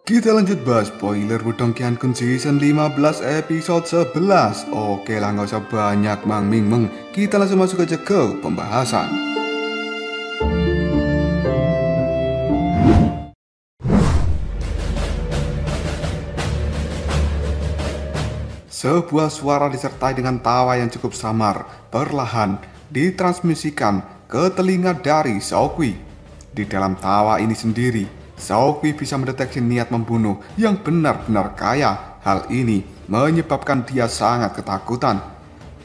Kita lanjut bahas spoiler Wudong Qiankun Season 15 episode 11. Oke lah, nggak usah banyak meng. Kita langsung masuk aja ke pembahasan. Sebuah suara disertai dengan tawa yang cukup samar perlahan ditransmisikan ke telinga dari Shaoqui. Di dalam tawa ini sendiri, Shaoqui bisa mendeteksi niat membunuh yang benar-benar kaya. Hal ini menyebabkan dia sangat ketakutan.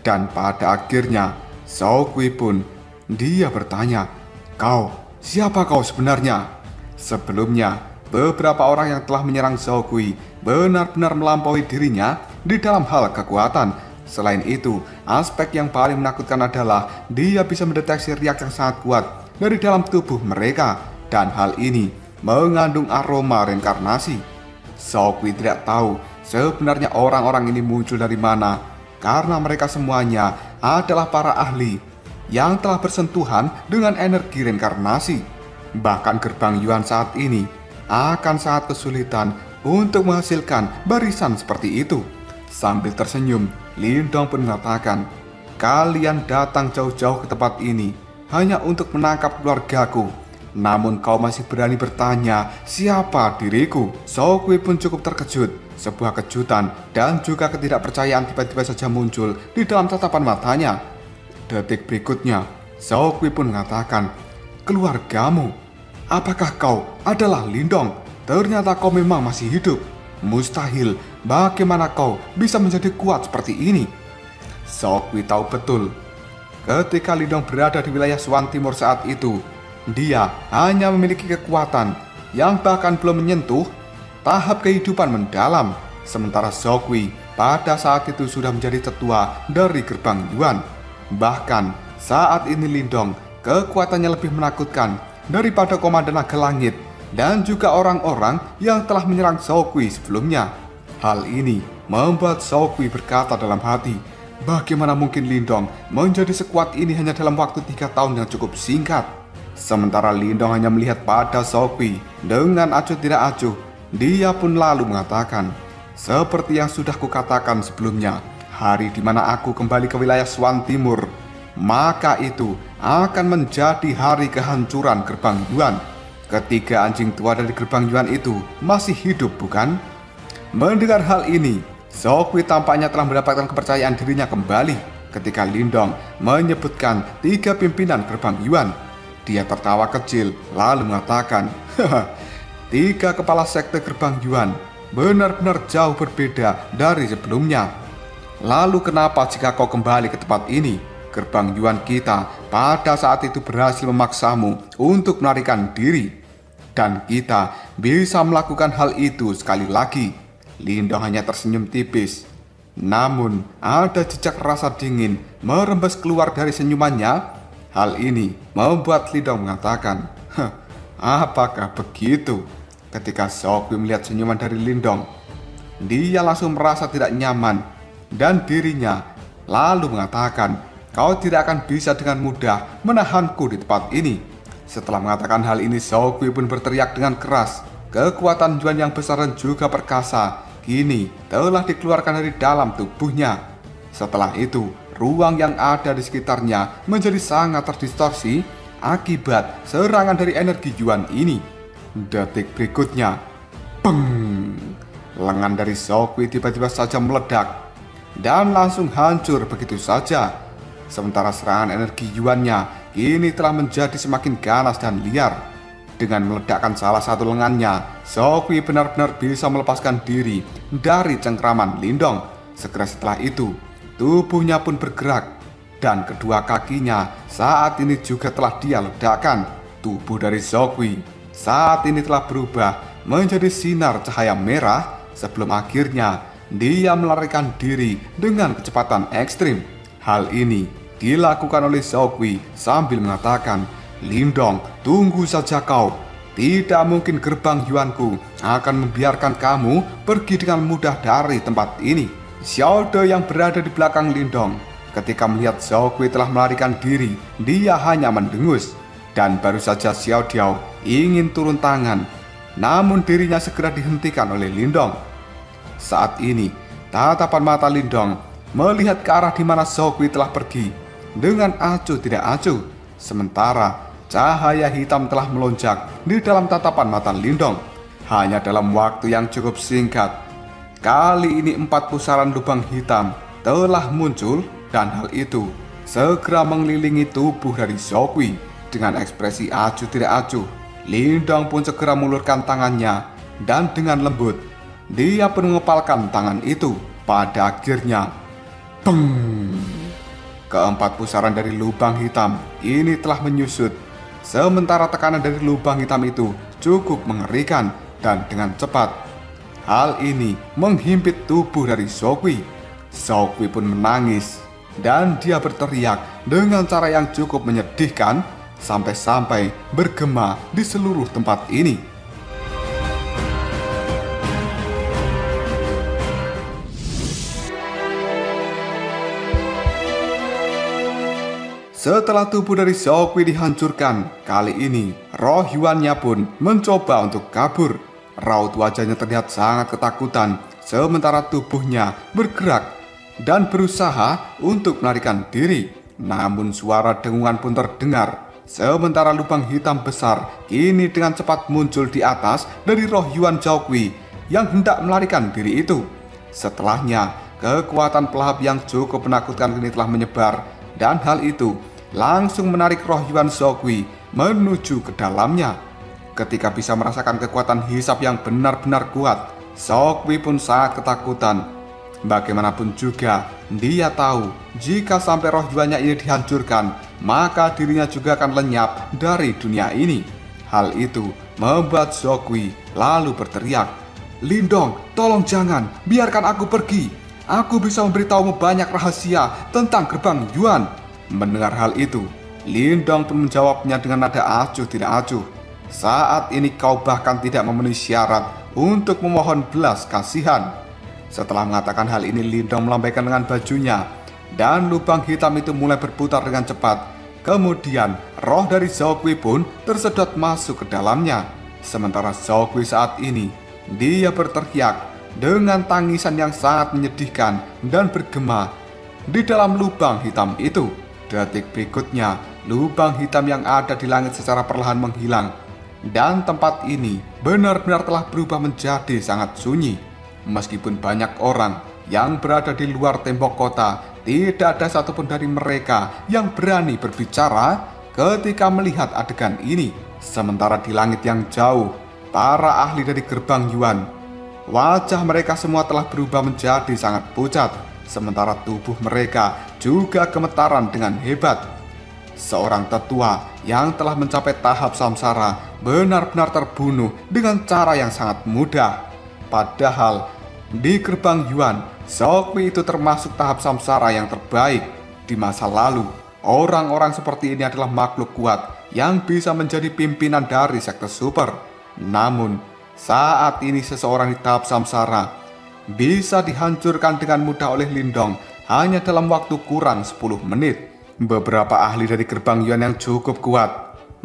Dan pada akhirnya, Shaoqui pun dia bertanya, "Kau, siapa kau sebenarnya?" Sebelumnya, beberapa orang yang telah menyerang Shaoqui benar-benar melampaui dirinya di dalam hal kekuatan. Selain itu, aspek yang paling menakutkan adalah dia bisa mendeteksi riak yang sangat kuat dari dalam tubuh mereka. Dan hal ini mengandung aroma reinkarnasi. Shaoqui tidak tahu sebenarnya orang-orang ini muncul dari mana, karena mereka semuanya adalah para ahli yang telah bersentuhan dengan energi reinkarnasi. Bahkan gerbang Yuan saat ini akan sangat kesulitan untuk menghasilkan barisan seperti itu. Sambil tersenyum, Lindong pun mengatakan, "Kalian datang jauh-jauh ke tempat ini hanya untuk menangkap keluargaku. Namun kau masih berani bertanya siapa diriku?" Shaoqui pun cukup terkejut. Sebuah kejutan dan juga ketidakpercayaan tiba-tiba saja muncul di dalam tatapan matanya. Detik berikutnya, Shaoqui pun mengatakan, "Keluargamu? Apakah kau adalah Lindong? Ternyata kau memang masih hidup. Mustahil, bagaimana kau bisa menjadi kuat seperti ini?" Shaoqui tahu betul, ketika Lindong berada di wilayah Swan Timur saat itu, dia hanya memiliki kekuatan yang bahkan belum menyentuh tahap kehidupan mendalam. Sementara Shaoqui pada saat itu sudah menjadi tetua dari gerbang Yuan. Bahkan saat ini Lindong kekuatannya lebih menakutkan daripada Komandan Naga Langit dan juga orang-orang yang telah menyerang Shaoqui sebelumnya. Hal ini membuat Shaoqui berkata dalam hati, bagaimana mungkin Lindong menjadi sekuat ini hanya dalam waktu 3 tahun yang cukup singkat. Sementara Lindong hanya melihat pada Shaoqui dengan acuh tidak acuh, dia pun lalu mengatakan, "Seperti yang sudah kukatakan sebelumnya, hari di mana aku kembali ke wilayah Swan Timur, maka itu akan menjadi hari kehancuran gerbang Yuan. Ketiga anjing tua dari gerbang Yuan itu masih hidup, bukan?" Mendengar hal ini, Shaoqui tampaknya telah mendapatkan kepercayaan dirinya kembali ketika Lindong menyebutkan 3 pimpinan gerbang Yuan. Dia tertawa kecil lalu mengatakan, "Haha, 3 kepala sekte gerbang Yuan benar-benar jauh berbeda dari sebelumnya. Lalu kenapa jika kau kembali ke tempat ini? Gerbang Yuan kita pada saat itu berhasil memaksamu untuk melarikan diri. Dan kita bisa melakukan hal itu sekali lagi." Lindong hanya tersenyum tipis. Namun ada jejak rasa dingin merembes keluar dari senyumannya. Hal ini membuat Lindong mengatakan, "Apakah begitu?" Ketika Shaoqui melihat senyuman dari Lindong, dia langsung merasa tidak nyaman dan dirinya lalu mengatakan, "Kau tidak akan bisa dengan mudah menahanku di tempat ini." Setelah mengatakan hal ini, Shaoqui pun berteriak dengan keras. Kekuatan Yuan yang besar dan juga perkasa kini telah dikeluarkan dari dalam tubuhnya. Setelah itu, ruang yang ada di sekitarnya menjadi sangat terdistorsi akibat serangan dari energi Yuan ini. Detik berikutnya, peng! Lengan dari Shaoqui tiba-tiba saja meledak dan langsung hancur begitu saja. Sementara serangan energi Yuannya kini telah menjadi semakin ganas dan liar. Dengan meledakkan salah satu lengannya, Shaoqui benar-benar bisa melepaskan diri dari cengkraman Lindong. Segera setelah itu, tubuhnya pun bergerak dan kedua kakinya saat ini juga telah dia ledakkan. Tubuh dari Shaoqui saat ini telah berubah menjadi sinar cahaya merah sebelum akhirnya dia melarikan diri dengan kecepatan ekstrim. Hal ini dilakukan oleh Shaoqui sambil mengatakan, "Lindong, tunggu saja kau. Tidak mungkin gerbang Yuanku akan membiarkan kamu pergi dengan mudah dari tempat ini." Xiao De yang berada di belakang Lindong ketika melihat Shaoqui telah melarikan diri, dia hanya mendengus. Dan baru saja Xiao Diao ingin turun tangan, namun dirinya segera dihentikan oleh Lindong. Saat ini, tatapan mata Lindong melihat ke arah di mana Zhao telah pergi dengan acuh tidak acuh, sementara cahaya hitam telah melonjak di dalam tatapan mata Lindong. Hanya dalam waktu yang cukup singkat, kali ini 4 pusaran lubang hitam telah muncul dan hal itu segera mengelilingi tubuh dari Zhao dengan ekspresi acuh tidak acuh. Lindong pun segera mengulurkan tangannya dan dengan lembut dia pun mengepalkan tangan itu. Pada akhirnya, peng! Keempat pusaran dari lubang hitam ini telah menyusut. Sementara tekanan dari lubang hitam itu cukup mengerikan dan dengan cepat. Hal ini menghimpit tubuh dari Zhao pun menangis dan dia berteriak dengan cara yang cukup menyedihkan sampai-sampai bergema di seluruh tempat ini. Setelah tubuh dari Zhao dihancurkan, kali ini roh Yuannya pun mencoba untuk kabur. Raut wajahnya terlihat sangat ketakutan, sementara tubuhnya bergerak dan berusaha untuk melarikan diri. Namun suara dengungan pun terdengar. Sementara lubang hitam besar kini dengan cepat muncul di atas dari roh Yuan Zhao yang hendak melarikan diri itu. Setelahnya, kekuatan pelahap yang cukup menakutkan kini telah menyebar dan hal itu langsung menarik roh Yuan Zhao menuju ke dalamnya. Ketika bisa merasakan kekuatan hisap yang benar-benar kuat, Zhao pun sangat ketakutan. Bagaimanapun juga, dia tahu jika sampai roh Yuannya ini dihancurkan, maka dirinya juga akan lenyap dari dunia ini. Hal itu membuat Zhao lalu berteriak, "Lindong, tolong jangan, biarkan aku pergi. Aku bisa memberitahumu banyak rahasia tentang gerbang Yuan." Mendengar hal itu, Lindong pun menjawabnya dengan nada acuh tidak acuh. "Saat ini kau bahkan tidak memenuhi syarat untuk memohon belas kasihan." Setelah mengatakan hal ini, Lindong melambaikan lengan bajunya dan lubang hitam itu mulai berputar dengan cepat. Kemudian roh dari Zhao pun tersedot masuk ke dalamnya. Sementara Zhao saat ini, dia berteriak dengan tangisan yang sangat menyedihkan dan bergema di dalam lubang hitam itu. Detik berikutnya, lubang hitam yang ada di langit secara perlahan menghilang dan tempat ini benar-benar telah berubah menjadi sangat sunyi. Meskipun banyak orang yang berada di luar tembok kota, tidak ada satupun dari mereka yang berani berbicara ketika melihat adegan ini. Sementara di langit yang jauh, para ahli dari gerbang Yuan, wajah mereka semua telah berubah menjadi sangat pucat, sementara tubuh mereka juga gemetaran dengan hebat. Seorang tetua yang telah mencapai tahap samsara benar-benar terbunuh dengan cara yang sangat mudah. Padahal di gerbang Yuan, Zhao itu termasuk tahap samsara yang terbaik. Di masa lalu, orang-orang seperti ini adalah makhluk kuat yang bisa menjadi pimpinan dari sekte super. Namun, saat ini seseorang di tahap samsara bisa dihancurkan dengan mudah oleh Lindong hanya dalam waktu kurang 10 menit. Beberapa ahli dari gerbang Yuan yang cukup kuat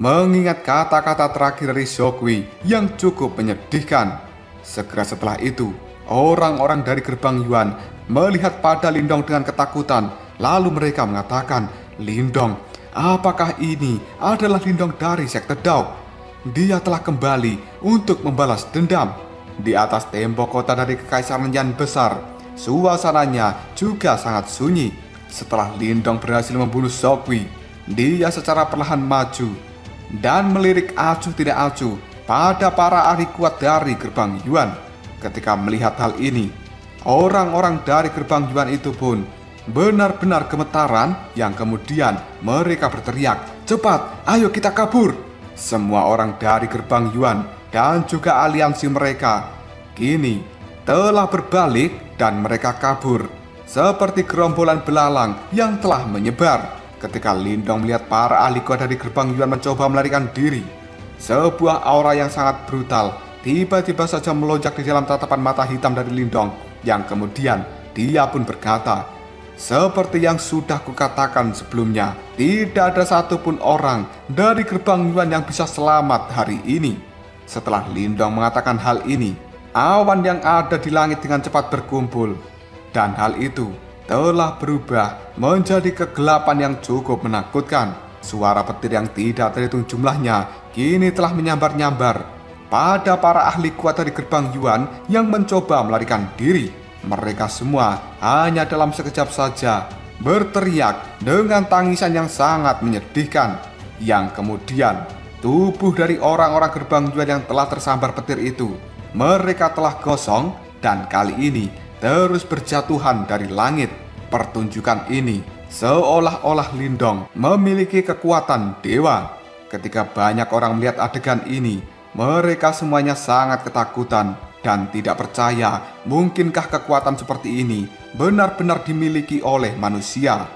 mengingat kata-kata terakhir dari Zhao yang cukup menyedihkan. Segera setelah itu, orang-orang dari gerbang Yuan melihat pada Lindong dengan ketakutan. Lalu mereka mengatakan, "Lindong, apakah ini adalah Lindong dari sekte Dao? Dia telah kembali untuk membalas dendam." Di atas tembok kota dari Kekaisaran Yan besar, suasananya juga sangat sunyi. Setelah Lindong berhasil membunuh Zhao dia secara perlahan maju dan melirik acuh tidak acuh pada para ahli kuat dari gerbang Yuan. Ketika melihat hal ini, orang-orang dari gerbang Yuan itu pun benar-benar gemetaran yang kemudian mereka berteriak, "Cepat, ayo kita kabur!" Semua orang dari gerbang Yuan dan juga aliansi mereka kini telah berbalik dan mereka kabur seperti gerombolan belalang yang telah menyebar. Ketika Lindong melihat para ahli kuat dari gerbang Yuan mencoba melarikan diri, sebuah aura yang sangat brutal tiba-tiba saja melonjak di dalam tatapan mata hitam dari Lindong, yang kemudian dia pun berkata, "Seperti yang sudah kukatakan sebelumnya, tidak ada satupun orang dari gerbang Yuan yang bisa selamat hari ini." Setelah Lindong mengatakan hal ini, awan yang ada di langit dengan cepat berkumpul, dan hal itu telah berubah menjadi kegelapan yang cukup menakutkan. Suara petir yang tidak terhitung jumlahnya kini telah menyambar-nyambar pada para ahli kuat dari gerbang Yuan yang mencoba melarikan diri. Mereka semua hanya dalam sekejap saja berteriak dengan tangisan yang sangat menyedihkan, yang kemudian tubuh dari orang-orang gerbang Yuan yang telah tersambar petir itu, mereka telah gosong dan kali ini terus berjatuhan dari langit. Pertunjukan ini seolah-olah Lindong memiliki kekuatan dewa. Ketika banyak orang melihat adegan ini, mereka semuanya sangat ketakutan dan tidak percaya mungkinkah kekuatan seperti ini benar-benar dimiliki oleh manusia.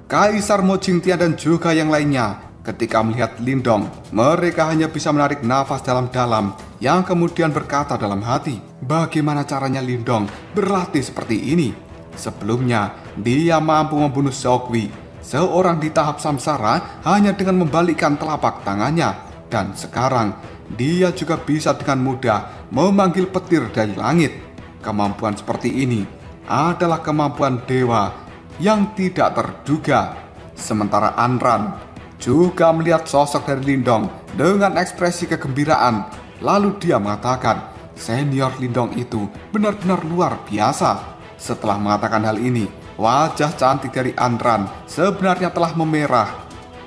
Kaisar Mo Jingtian dan juga yang lainnya ketika melihat Lindong, mereka hanya bisa menarik nafas dalam-dalam yang kemudian berkata dalam hati, bagaimana caranya Lindong berlatih seperti ini? Sebelumnya, dia mampu membunuh Shaoqui, seorang di tahap samsara hanya dengan membalikkan telapak tangannya. Dan sekarang, dia juga bisa dengan mudah memanggil petir dari langit. Kemampuan seperti ini adalah kemampuan dewa yang tidak terduga. Sementara Anran juga melihat sosok dari Lindong dengan ekspresi kegembiraan. Lalu dia mengatakan, senior Lindong itu benar-benar luar biasa. Setelah mengatakan hal ini, wajah cantik dari Anran sebenarnya telah memerah.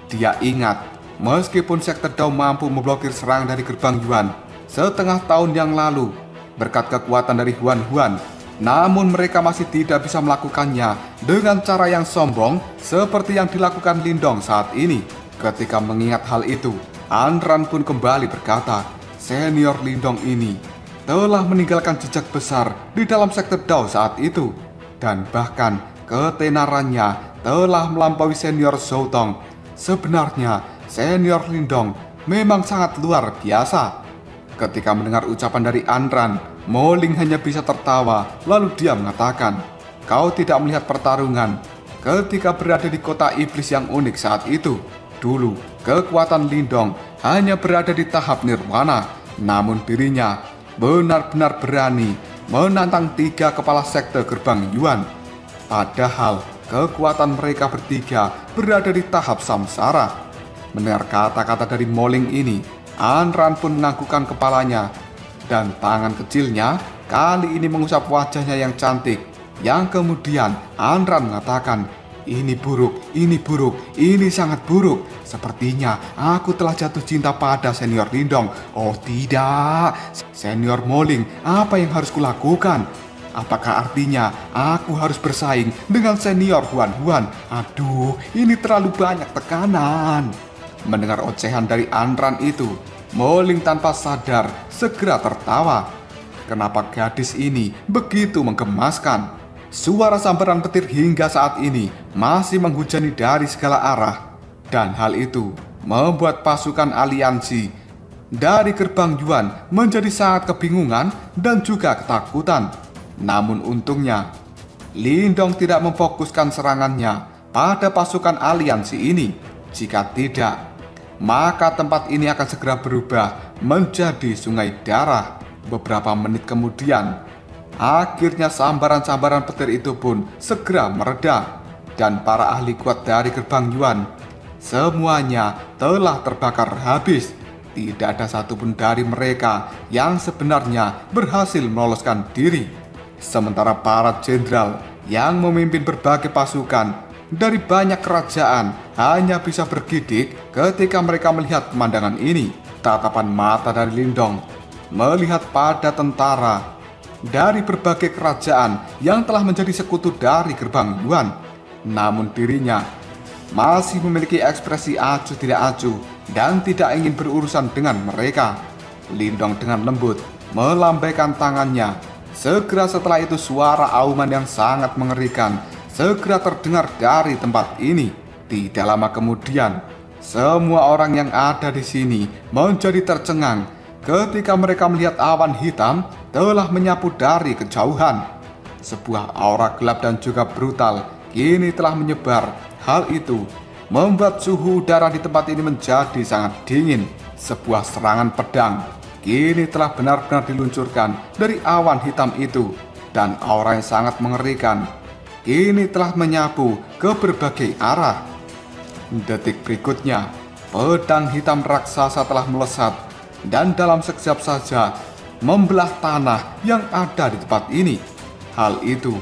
Dia ingat, meskipun sekte Dao mampu memblokir serangan dari gerbang Yuan setengah tahun yang lalu berkat kekuatan dari Huan, namun mereka masih tidak bisa melakukannya dengan cara yang sombong seperti yang dilakukan Lindong saat ini. Ketika mengingat hal itu, Anran pun kembali berkata, senior Lindong ini telah meninggalkan jejak besar di dalam sekte Dao saat itu, dan bahkan ketenarannya telah melampaui senior Zhoutong. Sebenarnya senior Lindong memang sangat luar biasa. Ketika mendengar ucapan dari Anran, Mo Ling hanya bisa tertawa. Lalu dia mengatakan, kau tidak melihat pertarungan ketika berada di kota iblis yang unik saat itu. Dulu kekuatan Lindong hanya berada di tahap nirwana, namun dirinya benar-benar berani menantang 3 kepala sekte gerbang Yuan. Padahal kekuatan mereka bertiga berada di tahap samsara. Mendengar kata-kata dari Mo Ling ini, Anran pun menganggukkan kepalanya, dan tangan kecilnya kali ini mengusap wajahnya yang cantik. Yang kemudian Anran mengatakan, ini buruk, ini sangat buruk. Sepertinya aku telah jatuh cinta pada senior Lindong. Oh tidak, senior Mo Ling, apa yang harus kulakukan? Apakah artinya aku harus bersaing dengan senior Huan? Aduh, ini terlalu banyak tekanan. Mendengar ocehan dari Anran itu, Mo Ling tanpa sadar segera tertawa. Kenapa gadis ini begitu menggemaskan? Suara sambaran petir hingga saat ini masih menghujani dari segala arah, dan hal itu membuat pasukan aliansi dari gerbang Yuan menjadi sangat kebingungan dan juga ketakutan. Namun untungnya, Lindong tidak memfokuskan serangannya pada pasukan aliansi ini. Jika tidak, maka tempat ini akan segera berubah menjadi sungai darah. Beberapa menit kemudian, akhirnya sambaran-sambaran petir itu pun segera mereda, dan para ahli kuat dari gerbang Yuan semuanya telah terbakar habis. Tidak ada satupun dari mereka yang sebenarnya berhasil meloloskan diri. Sementara para jenderal yang memimpin berbagai pasukan dari banyak kerajaan hanya bisa bergidik ketika mereka melihat pemandangan ini. Tatapan mata dari Lindong melihat pada tentara dari berbagai kerajaan yang telah menjadi sekutu dari gerbang Yuan. Namun dirinya masih memiliki ekspresi acuh tidak acuh dan tidak ingin berurusan dengan mereka. Lindong dengan lembut melambaikan tangannya. Segera setelah itu suara auman yang sangat mengerikan segera terdengar dari tempat ini. Tidak lama kemudian, semua orang yang ada di sini menjadi tercengang ketika mereka melihat awan hitam telah menyapu dari kejauhan. sebuah aura gelap dan juga brutal kini telah menyebar. Hal itu membuat suhu udara di tempat ini menjadi sangat dingin. Sebuah serangan pedang kini telah benar-benar diluncurkan dari awan hitam itu, dan aura yang sangat mengerikan kini telah menyapu ke berbagai arah. Detik berikutnya, pedang hitam raksasa telah melesat dan dalam sekejap saja membelah tanah yang ada di tempat ini. Hal itu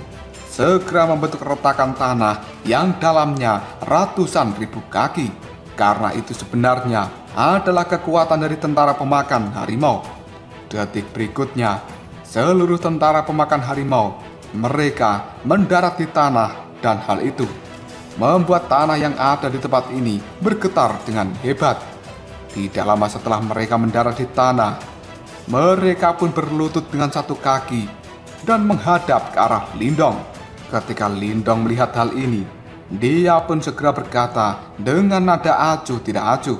segera membentuk retakan tanah yang dalamnya ratusan ribu kaki. Karena itu sebenarnya adalah kekuatan dari tentara pemakan harimau. Detik berikutnya, seluruh tentara pemakan harimau mereka mendarat di tanah, dan hal itu membuat tanah yang ada di tempat ini bergetar dengan hebat. Tidak lama setelah mereka mendarat di tanah, mereka pun berlutut dengan satu kaki dan menghadap ke arah Lindong. Ketika Lindong melihat hal ini, dia pun segera berkata dengan nada acuh tidak acuh,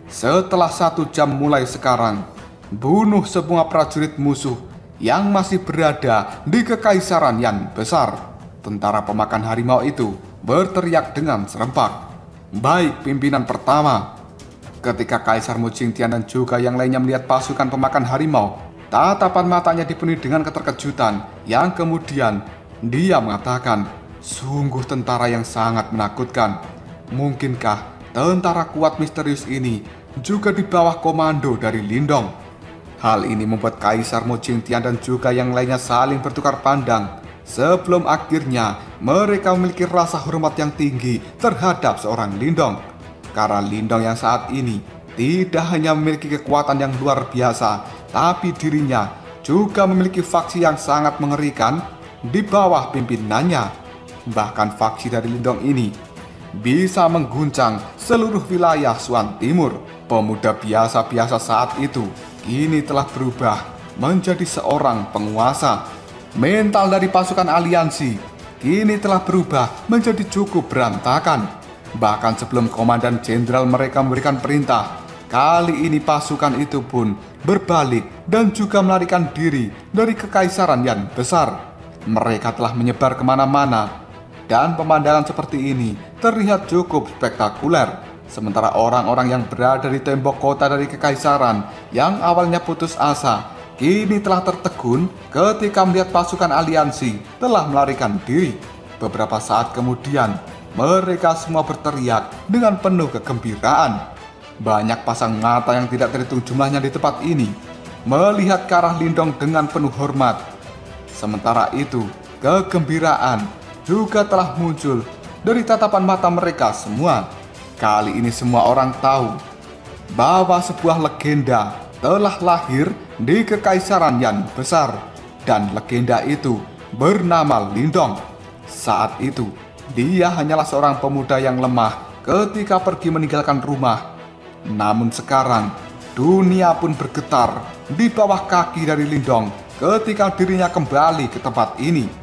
"Setelah 1 jam mulai sekarang, bunuh semua prajurit musuh yang masih berada di Kekaisaran Yan Besar." Tentara pemakan harimau itu berteriak dengan serempak, "Baik, pimpinan pertama." Ketika Kaisar Mu Jingtian dan juga yang lainnya melihat pasukan pemakan harimau, tatapan matanya dipenuhi dengan keterkejutan, yang kemudian dia mengatakan, "Sungguh tentara yang sangat menakutkan. Mungkinkah tentara kuat misterius ini juga di bawah komando dari Lindong?" Hal ini membuat Kaisar Mu Jingtian dan juga yang lainnya saling bertukar pandang, sebelum akhirnya mereka memiliki rasa hormat yang tinggi terhadap seorang Lindong. Karena Lindong yang saat ini tidak hanya memiliki kekuatan yang luar biasa, tapi dirinya juga memiliki faksi yang sangat mengerikan di bawah pimpinannya. Bahkan faksi dari Lindong ini bisa mengguncang seluruh wilayah Suan Timur. Pemuda biasa-biasa saat itu kini telah berubah menjadi seorang penguasa. Mental dari pasukan aliansi kini telah berubah menjadi cukup berantakan. Bahkan sebelum komandan jenderal mereka memberikan perintah, kali ini pasukan itu pun berbalik dan juga melarikan diri dari Kekaisaran Yan Besar. Mereka telah menyebar kemana-mana, dan pemandangan seperti ini terlihat cukup spektakuler. Sementara orang-orang yang berada di tembok kota dari Kekaisaran yang awalnya putus asa, kini telah tertegun ketika melihat pasukan aliansi telah melarikan diri. Beberapa saat kemudian, mereka semua berteriak dengan penuh kegembiraan. Banyak pasang mata yang tidak terhitung jumlahnya di tempat ini melihat ke arah Lindong dengan penuh hormat. Sementara itu, kegembiraan juga telah muncul dari tatapan mata mereka semua. Kali ini semua orang tahu bahwa sebuah legenda telah lahir di Kekaisaran Yan Besar, dan legenda itu bernama Lindong. Saat itu, dia hanyalah seorang pemuda yang lemah ketika pergi meninggalkan rumah. Namun sekarang, dunia pun bergetar di bawah kaki dari Lindong ketika dirinya kembali ke tempat ini.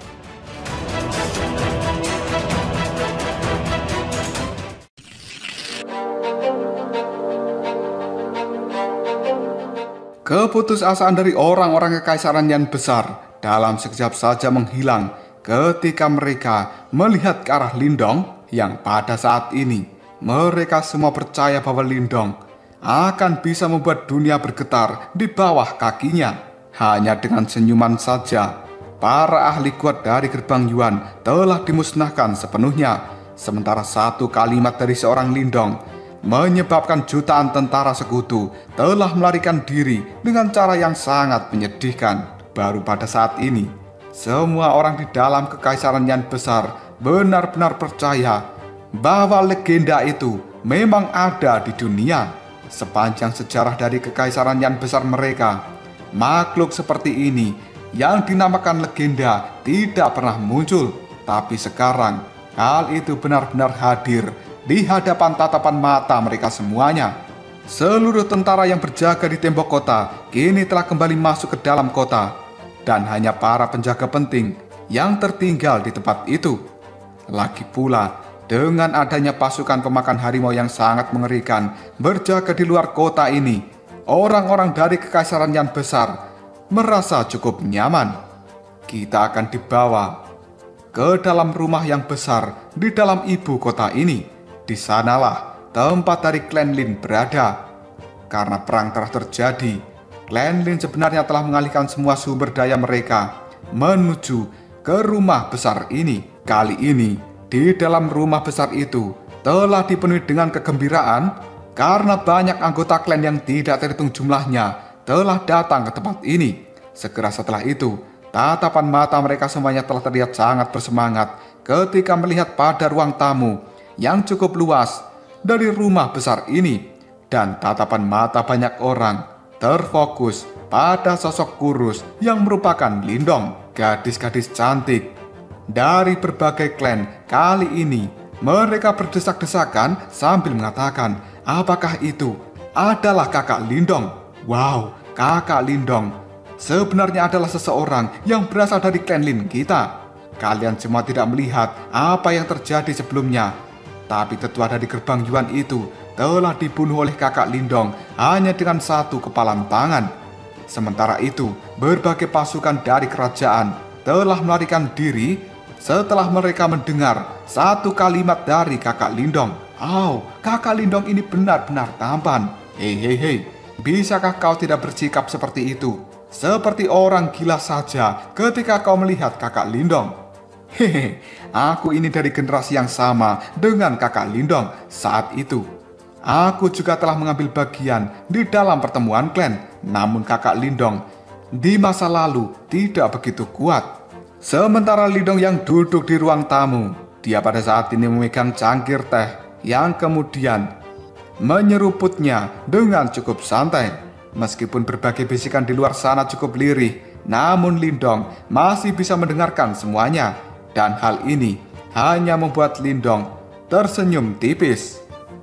Keputusasaan dari orang-orang Kekaisaran Yan Besar dalam sekejap saja menghilang ketika mereka melihat ke arah Lindong, yang pada saat ini mereka semua percaya bahwa Lindong akan bisa membuat dunia bergetar di bawah kakinya. Hanya dengan senyuman saja, para ahli kuat dari gerbang Yuan telah dimusnahkan sepenuhnya. Sementara satu kalimat dari seorang Lindong menyebabkan jutaan tentara sekutu telah melarikan diri dengan cara yang sangat menyedihkan. Baru pada saat ini, semua orang di dalam Kekaisaran Yan Besar benar-benar percaya bahwa legenda itu memang ada di dunia. Sepanjang sejarah dari Kekaisaran Yan Besar mereka, makhluk seperti ini yang dinamakan legenda tidak pernah muncul. Tapi sekarang, hal itu benar-benar hadir di hadapan tatapan mata mereka semuanya. Seluruh tentara yang berjaga di tembok kota kini telah kembali masuk ke dalam kota, dan hanya para penjaga penting yang tertinggal di tempat itu. Lagi pula, dengan adanya pasukan pemakan harimau yang sangat mengerikan berjaga di luar kota ini, orang-orang dari Kekaisaran Yan Besar merasa cukup nyaman. kita akan dibawa ke dalam rumah yang besar di dalam ibu kota ini. Di sanalah tempat dari klan Lin berada. Karena perang telah terjadi, klan Lin sebenarnya telah mengalihkan semua sumber daya mereka menuju ke rumah besar ini. Kali ini, di dalam rumah besar itu telah dipenuhi dengan kegembiraan karena banyak anggota klan yang tidak terhitung jumlahnya telah datang ke tempat ini. Segera setelah itu, tatapan mata mereka semuanya telah terlihat sangat bersemangat ketika melihat pada ruang tamu yang cukup luas dari rumah besar ini. Dan tatapan mata banyak orang terfokus pada sosok kurus yang merupakan Lindong. Gadis-gadis cantik dari berbagai klan kali ini mereka berdesak-desakan sambil mengatakan, apakah itu adalah kakak Lindong? Wow, kakak Lindong sebenarnya adalah seseorang yang berasal dari klan Lin kita. Kalian semua tidak melihat apa yang terjadi sebelumnya, tapi tetua dari gerbang Yuan itu telah dibunuh oleh kakak Lindong hanya dengan satu kepalan tangan. Sementara itu, berbagai pasukan dari kerajaan telah melarikan diri setelah mereka mendengar satu kalimat dari kakak Lindong. Kakak Lindong ini benar-benar tampan. Hei, bisakah kau tidak bersikap seperti itu? Seperti orang gila saja ketika kau melihat kakak Lindong. Aku ini dari generasi yang sama dengan kakak Lindong saat itu. Aku juga telah mengambil bagian di dalam pertemuan klan. Namun kakak Lindong di masa lalu tidak begitu kuat. Sementara Lindong yang duduk di ruang tamu, dia pada saat ini memegang cangkir teh yang kemudian menyeruputnya dengan cukup santai. Meskipun berbagai bisikan di luar sana cukup lirih, namun Lindong masih bisa mendengarkan semuanya. Dan hal ini hanya membuat Lindong tersenyum tipis.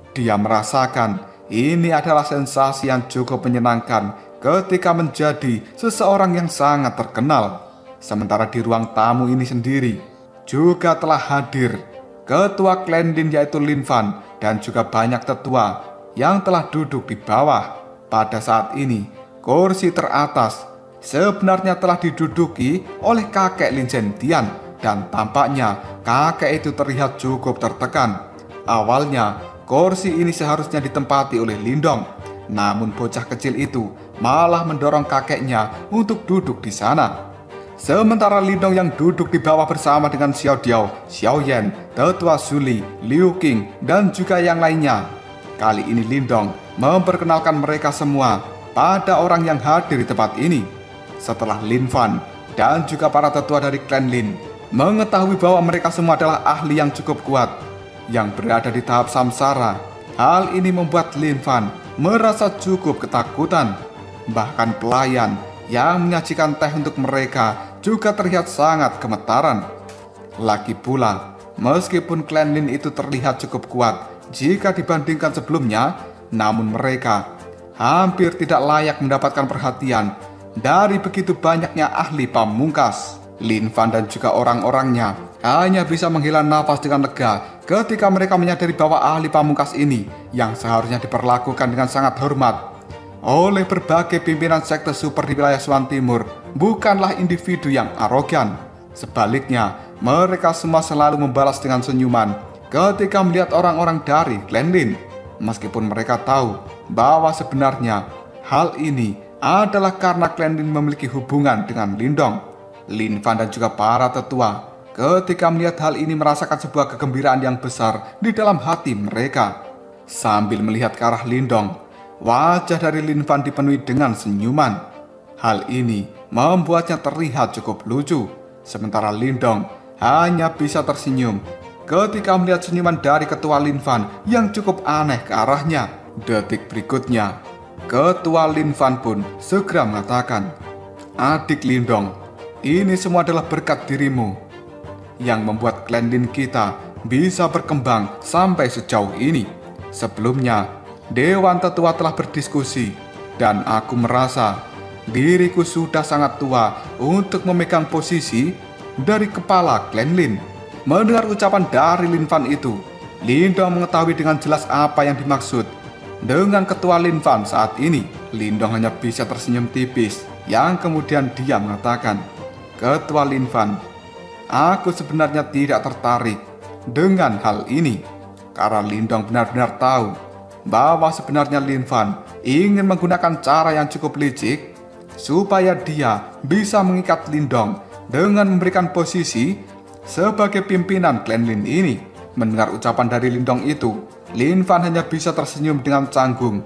Dia merasakan ini adalah sensasi yang cukup menyenangkan ketika menjadi seseorang yang sangat terkenal. Sementara di ruang tamu ini sendiri juga telah hadir ketua klan Lin yaitu Lin Fan dan juga banyak tetua yang telah duduk di bawah. Pada saat ini, kursi teratas sebenarnya telah diduduki oleh kakek Lin Zhendian dan tampaknya kakek itu terlihat cukup tertekan. Awalnya, kursi ini seharusnya ditempati oleh Lindong, namun bocah kecil itu malah mendorong kakeknya untuk duduk di sana. Sementara Lindong yang duduk di bawah bersama dengan Xiao Diao, Xiao Yan, tetua Zuli, Liu Qing, dan juga yang lainnya. Kali ini Lindong memperkenalkan mereka semua pada orang yang hadir di tempat ini. Setelah Lin Fan dan juga para tetua dari klan Lin mengetahui bahwa mereka semua adalah ahli yang cukup kuat yang berada di tahap samsara, hal ini membuat Lin Fan merasa cukup ketakutan. Bahkan pelayan yang menyajikan teh untuk mereka juga terlihat sangat gemetaran. Lagi pula, meskipun klan Lin itu terlihat cukup kuat jika dibandingkan sebelumnya, namun mereka hampir tidak layak mendapatkan perhatian dari begitu banyaknya ahli pamungkas. Lin Fan dan juga orang-orangnya hanya bisa menghela nafas dengan lega ketika mereka menyadari bahwa ahli pamungkas ini yang seharusnya diperlakukan dengan sangat hormat oleh berbagai pimpinan sekte super di wilayah Suan Timur bukanlah individu yang arogan. Sebaliknya, mereka semua selalu membalas dengan senyuman ketika melihat orang-orang dari klan Lin. Meskipun mereka tahu bahwa sebenarnya hal ini adalah karena klan Lin memiliki hubungan dengan Lindong. Lin Fan dan juga para tetua ketika melihat hal ini merasakan sebuah kegembiraan yang besar di dalam hati mereka. Sambil melihat ke arah Lindong, wajah dari Lin Fan dipenuhi dengan senyuman. Hal ini membuatnya terlihat cukup lucu. Sementara Lindong hanya bisa tersenyum ketika melihat senyuman dari ketua Lin Fan yang cukup aneh ke arahnya. Detik berikutnya, ketua Lin Fan pun segera mengatakan, "Adik Lindong, ini semua adalah berkat dirimu yang membuat klan Lin kita bisa berkembang sampai sejauh ini. Sebelumnya, Dewan Tetua telah berdiskusi dan aku merasa diriku sudah sangat tua untuk memegang posisi dari kepala klan Lin." Mendengar ucapan dari Lin Fan itu, Lindong mengetahui dengan jelas apa yang dimaksud dengan ketua Lin Fan saat ini. Lindong hanya bisa tersenyum tipis, yang kemudian dia mengatakan, Ketua Lin Fan, aku sebenarnya tidak tertarik dengan hal ini, karena Lindong benar-benar tahu bahwa sebenarnya Lin Fan ingin menggunakan cara yang cukup licik supaya dia bisa mengikat Lindong dengan memberikan posisi sebagai pimpinan klan Lin ini. Mendengar ucapan dari Lindong itu, Lin Fan hanya bisa tersenyum dengan canggung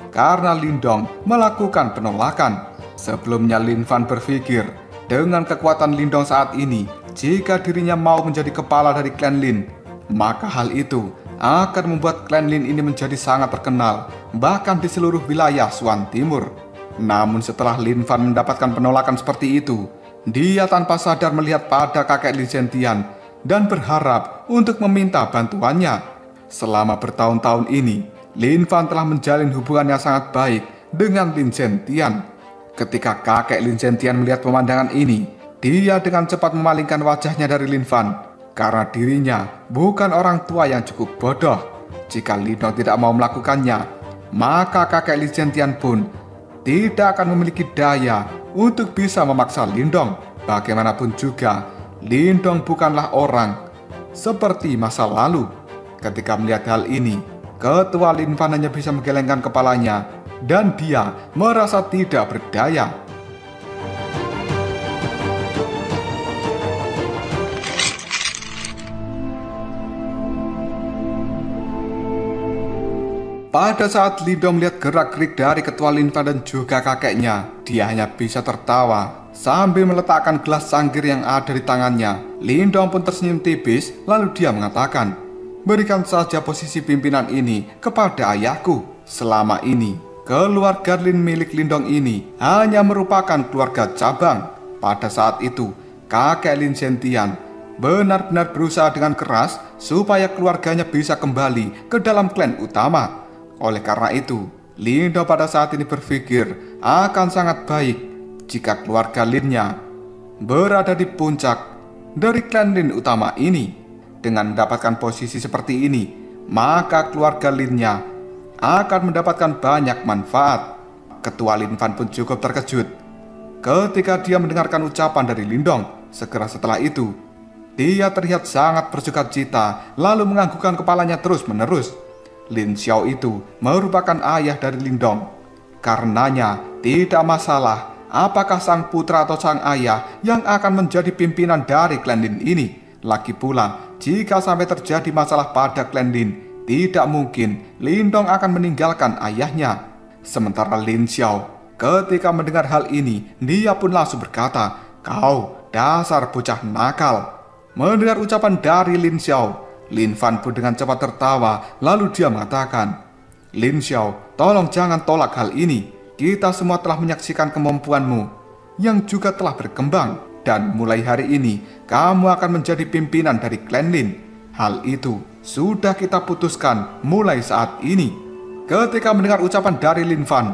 karena Lindong melakukan penolakan. Sebelumnya Lin Fan berpikir dengan kekuatan Lindong saat ini, jika dirinya mau menjadi kepala dari klan Lin, maka hal itu akan membuat klan Lin ini menjadi sangat terkenal, bahkan di seluruh wilayah Swan Timur. Namun setelah Lin Fan mendapatkan penolakan seperti itu, dia tanpa sadar melihat pada kakek Lin Zentian dan berharap untuk meminta bantuannya. Selama bertahun-tahun ini, Lin Fan telah menjalin hubungan yang sangat baik dengan Lin Zentian. Ketika kakek Lin Zentian melihat pemandangan ini, dia dengan cepat memalingkan wajahnya dari Lin Fan, karena dirinya bukan orang tua yang cukup bodoh. Jika Lindong tidak mau melakukannya, maka kakek Lin Zentian pun tidak akan memiliki daya untuk bisa memaksa Lindong. Bagaimanapun juga, Lindong bukanlah orang seperti masa lalu. Ketika melihat hal ini, Ketua Lin Fan hanya bisa menggelengkan kepalanya dan dia merasa tidak berdaya. Pada saat Lindong melihat gerak-gerik dari Ketua Lin Fan dan juga kakeknya, dia hanya bisa tertawa sambil meletakkan gelas cangkir yang ada di tangannya. Lindong pun tersenyum tipis, lalu dia mengatakan, "Berikan saja posisi pimpinan ini kepada ayahku. Selama ini, keluarga Lin milik Lindong ini hanya merupakan keluarga cabang." Pada saat itu, kakek Lin Zentian benar-benar berusaha dengan keras supaya keluarganya bisa kembali ke dalam klan utama. Oleh karena itu, Lindong pada saat ini berpikir akan sangat baik jika keluarga Linnya berada di puncak dari klan Lin utama ini. Dengan mendapatkan posisi seperti ini, maka keluarga Linnya akan mendapatkan banyak manfaat. Ketua Lin Fan pun cukup terkejut ketika dia mendengarkan ucapan dari Lindong. Segera setelah itu, dia terlihat sangat bersukacita lalu menganggukkan kepalanya terus-menerus. Lin Xiao itu merupakan ayah dari Lindong. Karenanya tidak masalah apakah sang putra atau sang ayah yang akan menjadi pimpinan dari klan Lin ini. Lagi pula, jika sampai terjadi masalah pada klan Lin, tidak mungkin Lindong akan meninggalkan ayahnya. Sementara Lin Xiao, ketika mendengar hal ini, dia pun langsung berkata, "Kau dasar bocah nakal." Mendengar ucapan dari Lin Xiao, Lin Fan pun dengan cepat tertawa, lalu dia mengatakan, "Lin Xiao, tolong jangan tolak hal ini. Kita semua telah menyaksikan kemampuanmu yang juga telah berkembang, dan mulai hari ini kamu akan menjadi pimpinan dari klan Lin. Hal itu sudah kita putuskan mulai saat ini." Ketika mendengar ucapan dari Lin Fan,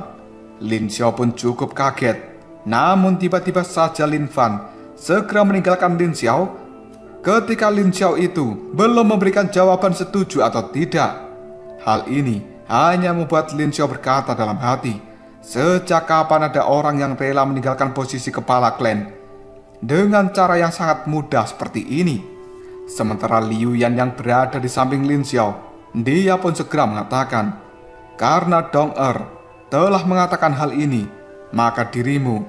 Lin Xiao pun cukup kaget. Namun tiba-tiba saja Lin Fan segera meninggalkan Lin Xiao. Ketika Lin Xiao itu belum memberikan jawaban setuju atau tidak. Hal ini hanya membuat Lin Xiao berkata dalam hati, sejak kapan ada orang yang rela meninggalkan posisi kepala klan dengan cara yang sangat mudah seperti ini? Sementara Liu Yan yang berada di samping Lin Xiao, dia pun segera mengatakan, "Karena Dong telah mengatakan hal ini, maka dirimu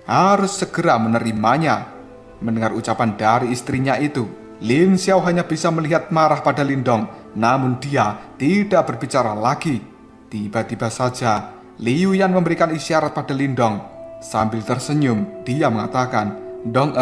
harus segera menerimanya." Mendengar ucapan dari istrinya itu, Lin Xiao hanya bisa melihat marah pada Lindong, namun dia tidak berbicara lagi. Tiba-tiba saja, Liu Yan memberikan isyarat pada Lindong. Sambil tersenyum, dia mengatakan, "Dong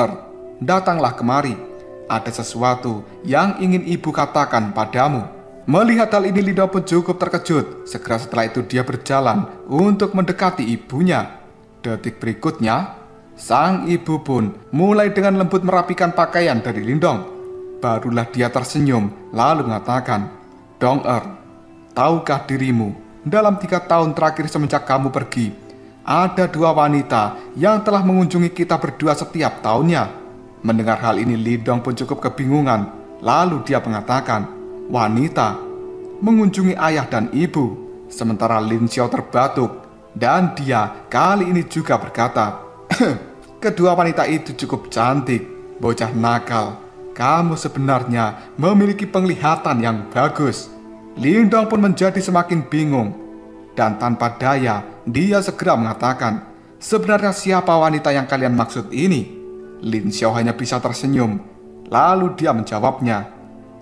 datanglah kemari. Ada sesuatu yang ingin ibu katakan padamu." Melihat hal ini, Lindong pun cukup terkejut. Segera setelah itu dia berjalan untuk mendekati ibunya. Detik berikutnya, sang ibu pun mulai dengan lembut merapikan pakaian dari Lindong. Barulah dia tersenyum lalu mengatakan, "Dong tahukah dirimu, dalam 3 tahun terakhir semenjak kamu pergi, ada 2 wanita yang telah mengunjungi kita berdua setiap tahunnya." Mendengar hal ini, Lindong pun cukup kebingungan. Lalu dia mengatakan, "Wanita mengunjungi ayah dan ibu." Sementara Lin Xiao terbatuk dan dia kali ini juga berkata, kedua wanita itu cukup cantik. Bocah nakal, kamu sebenarnya memiliki penglihatan yang bagus. Lindong pun menjadi semakin bingung. Dan tanpa daya, dia segera mengatakan, sebenarnya siapa wanita yang kalian maksud ini? Lin Xiao hanya bisa tersenyum. Lalu dia menjawabnya,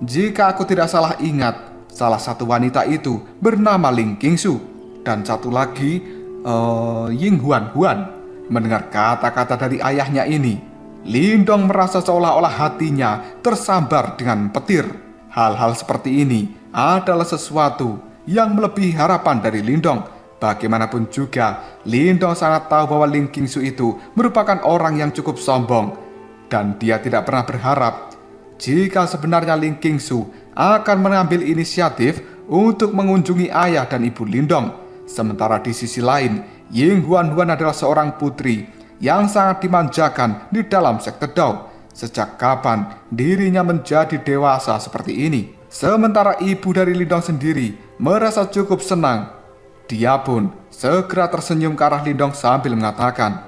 jika aku tidak salah ingat, salah satu wanita itu bernama Ling Qingsu. Dan satu lagi, Ying Huan Huan. Mendengar kata-kata dari ayahnya ini, Lindong merasa seolah-olah hatinya tersambar dengan petir. Hal-hal seperti ini adalah sesuatu yang melebihi harapan dari Lindong. Bagaimanapun juga, Lindong sangat tahu bahwa Ling Qingsu itu merupakan orang yang cukup sombong. Dan dia tidak pernah berharap jika sebenarnya Ling Qingsu akan mengambil inisiatif untuk mengunjungi ayah dan ibu Lindong. Sementara di sisi lain, Ying Huan Huan adalah seorang putri yang sangat dimanjakan di dalam sekte Dao. Sejak kapan dirinya menjadi dewasa seperti ini? Sementara ibu dari Lindong sendiri merasa cukup senang. Dia pun segera tersenyum ke arah Lindong sambil mengatakan,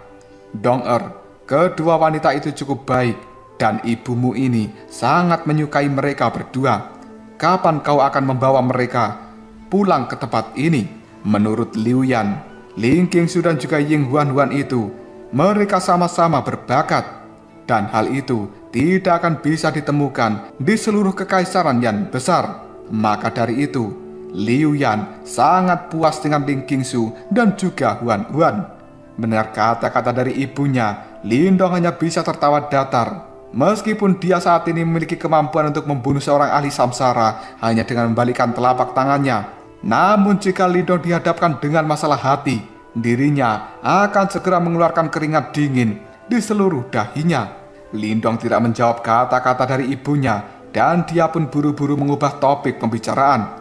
Dong-er, kedua wanita itu cukup baik dan ibumu ini sangat menyukai mereka berdua. Kapan kau akan membawa mereka pulang ke tempat ini? Menurut Liu Yan, Ling Qingsu dan juga Ying Huan Huan itu, mereka sama-sama berbakat. Dan hal itu tidak akan bisa ditemukan di seluruh kekaisaran yang besar. Maka dari itu, Liu Yan sangat puas dengan Ling Qingsu dan juga Huan Huan. Mendengar kata-kata dari ibunya, Lindong hanya bisa tertawa datar. Meskipun dia saat ini memiliki kemampuan untuk membunuh seorang ahli samsara hanya dengan membalikkan telapak tangannya. Namun jika Lindong dihadapkan dengan masalah hati, dirinya akan segera mengeluarkan keringat dingin di seluruh dahinya. Lindong tidak menjawab kata-kata dari ibunya dan dia pun buru-buru mengubah topik pembicaraan.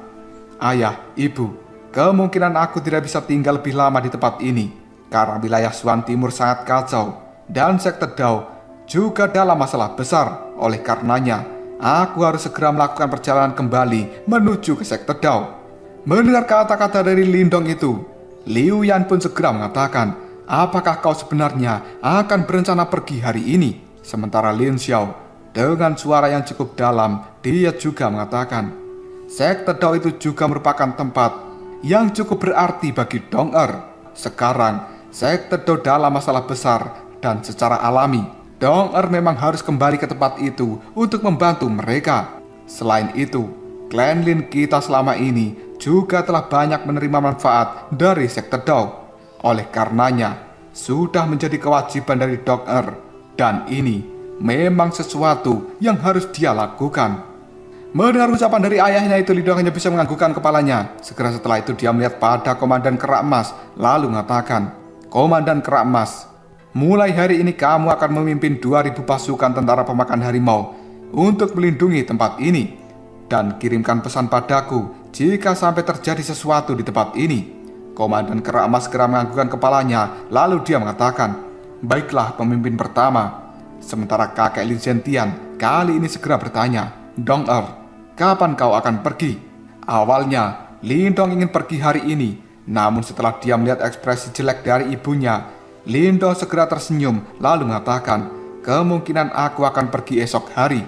Ayah, ibu, kemungkinan aku tidak bisa tinggal lebih lama di tempat ini karena wilayah Suan Timur sangat kacau dan sekte Dao juga dalam masalah besar. Oleh karenanya, aku harus segera melakukan perjalanan kembali menuju ke sekte Dao. Mendengar kata-kata dari Lindong itu, Liu Yan pun segera mengatakan, apakah kau sebenarnya akan berencana pergi hari ini? Sementara Lin Xiao dengan suara yang cukup dalam, dia juga mengatakan, sekte Dao itu juga merupakan tempat yang cukup berarti bagi Dong-er. Sekarang, sekte Dao dalam masalah besar dan secara alami, Dong-er memang harus kembali ke tempat itu untuk membantu mereka. Selain itu, klan Lin kita selama ini juga telah banyak menerima manfaat dari sekte Dao. Oleh karenanya, sudah menjadi kewajiban dari Dong-er, dan ini memang sesuatu yang harus dia lakukan. Mendengar ucapan dari ayahnya itu, Lindong hanya bisa menganggukkan kepalanya. Segera setelah itu dia melihat pada Komandan Kerak Emas, lalu mengatakan, Komandan Kerak Emas, mulai hari ini kamu akan memimpin 2000 pasukan tentara pemakan harimau untuk melindungi tempat ini. Dan kirimkan pesan padaku jika sampai terjadi sesuatu di tempat ini. Komandan Kerak Emas segera menganggukkan kepalanya, lalu dia mengatakan, baiklah pemimpin pertama. Sementara kakek Lin Zentian kali ini segera bertanya, Dong-er, kapan kau akan pergi? Awalnya, Lindong ingin pergi hari ini, namun setelah dia melihat ekspresi jelek dari ibunya, Lindong segera tersenyum, lalu mengatakan, kemungkinan aku akan pergi esok hari.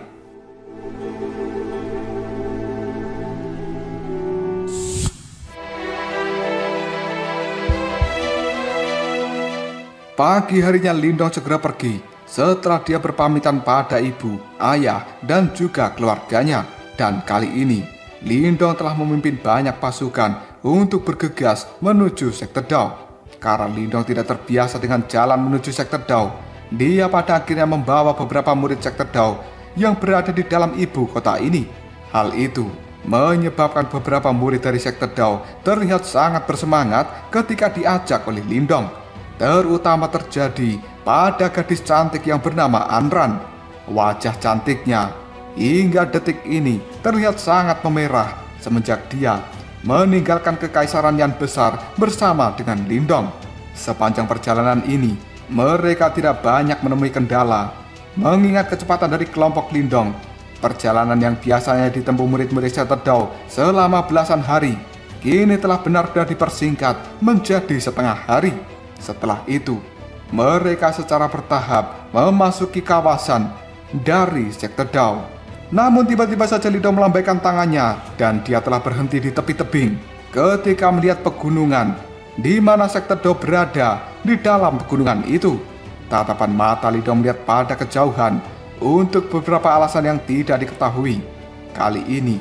Pagi harinya Lindong segera pergi setelah dia berpamitan pada ibu, ayah, dan juga keluarganya. Dan kali ini, Lindong telah memimpin banyak pasukan untuk bergegas menuju sekte Dao. Karena Lindong tidak terbiasa dengan jalan menuju sekte Dao, dia pada akhirnya membawa beberapa murid sekte Dao yang berada di dalam ibu kota ini. Hal itu menyebabkan beberapa murid dari sekte Dao terlihat sangat bersemangat ketika diajak oleh Lindong. Terutama terjadi pada gadis cantik yang bernama Anran. Wajah cantiknya hingga detik ini terlihat sangat memerah semenjak dia meninggalkan kekaisaran yang besar bersama dengan Lindong. Sepanjang perjalanan ini, mereka tidak banyak menemui kendala. Mengingat kecepatan dari kelompok Lindong, perjalanan yang biasanya ditempuh murid-murid sekte Dao selama belasan hari, kini telah benar-benar dipersingkat menjadi setengah hari. Setelah itu, mereka secara bertahap memasuki kawasan dari sekte Dao. Namun tiba-tiba saja Lindong melambaikan tangannya dan dia telah berhenti di tepi tebing ketika melihat pegunungan di mana sekte Dao berada di dalam pegunungan itu. Tatapan mata Lindong melihat pada kejauhan untuk beberapa alasan yang tidak diketahui. Kali ini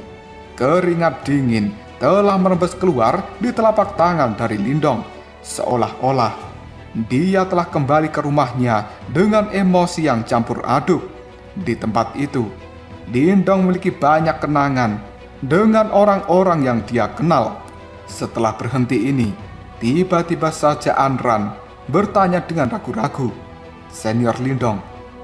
keringat dingin telah merembes keluar di telapak tangan dari Lindong, seolah-olah dia telah kembali ke rumahnya dengan emosi yang campur aduk. Di tempat itu, Lindong memiliki banyak kenangan dengan orang-orang yang dia kenal. Setelah berhenti ini, tiba-tiba saja Anran bertanya dengan ragu-ragu, "Senior Lindong,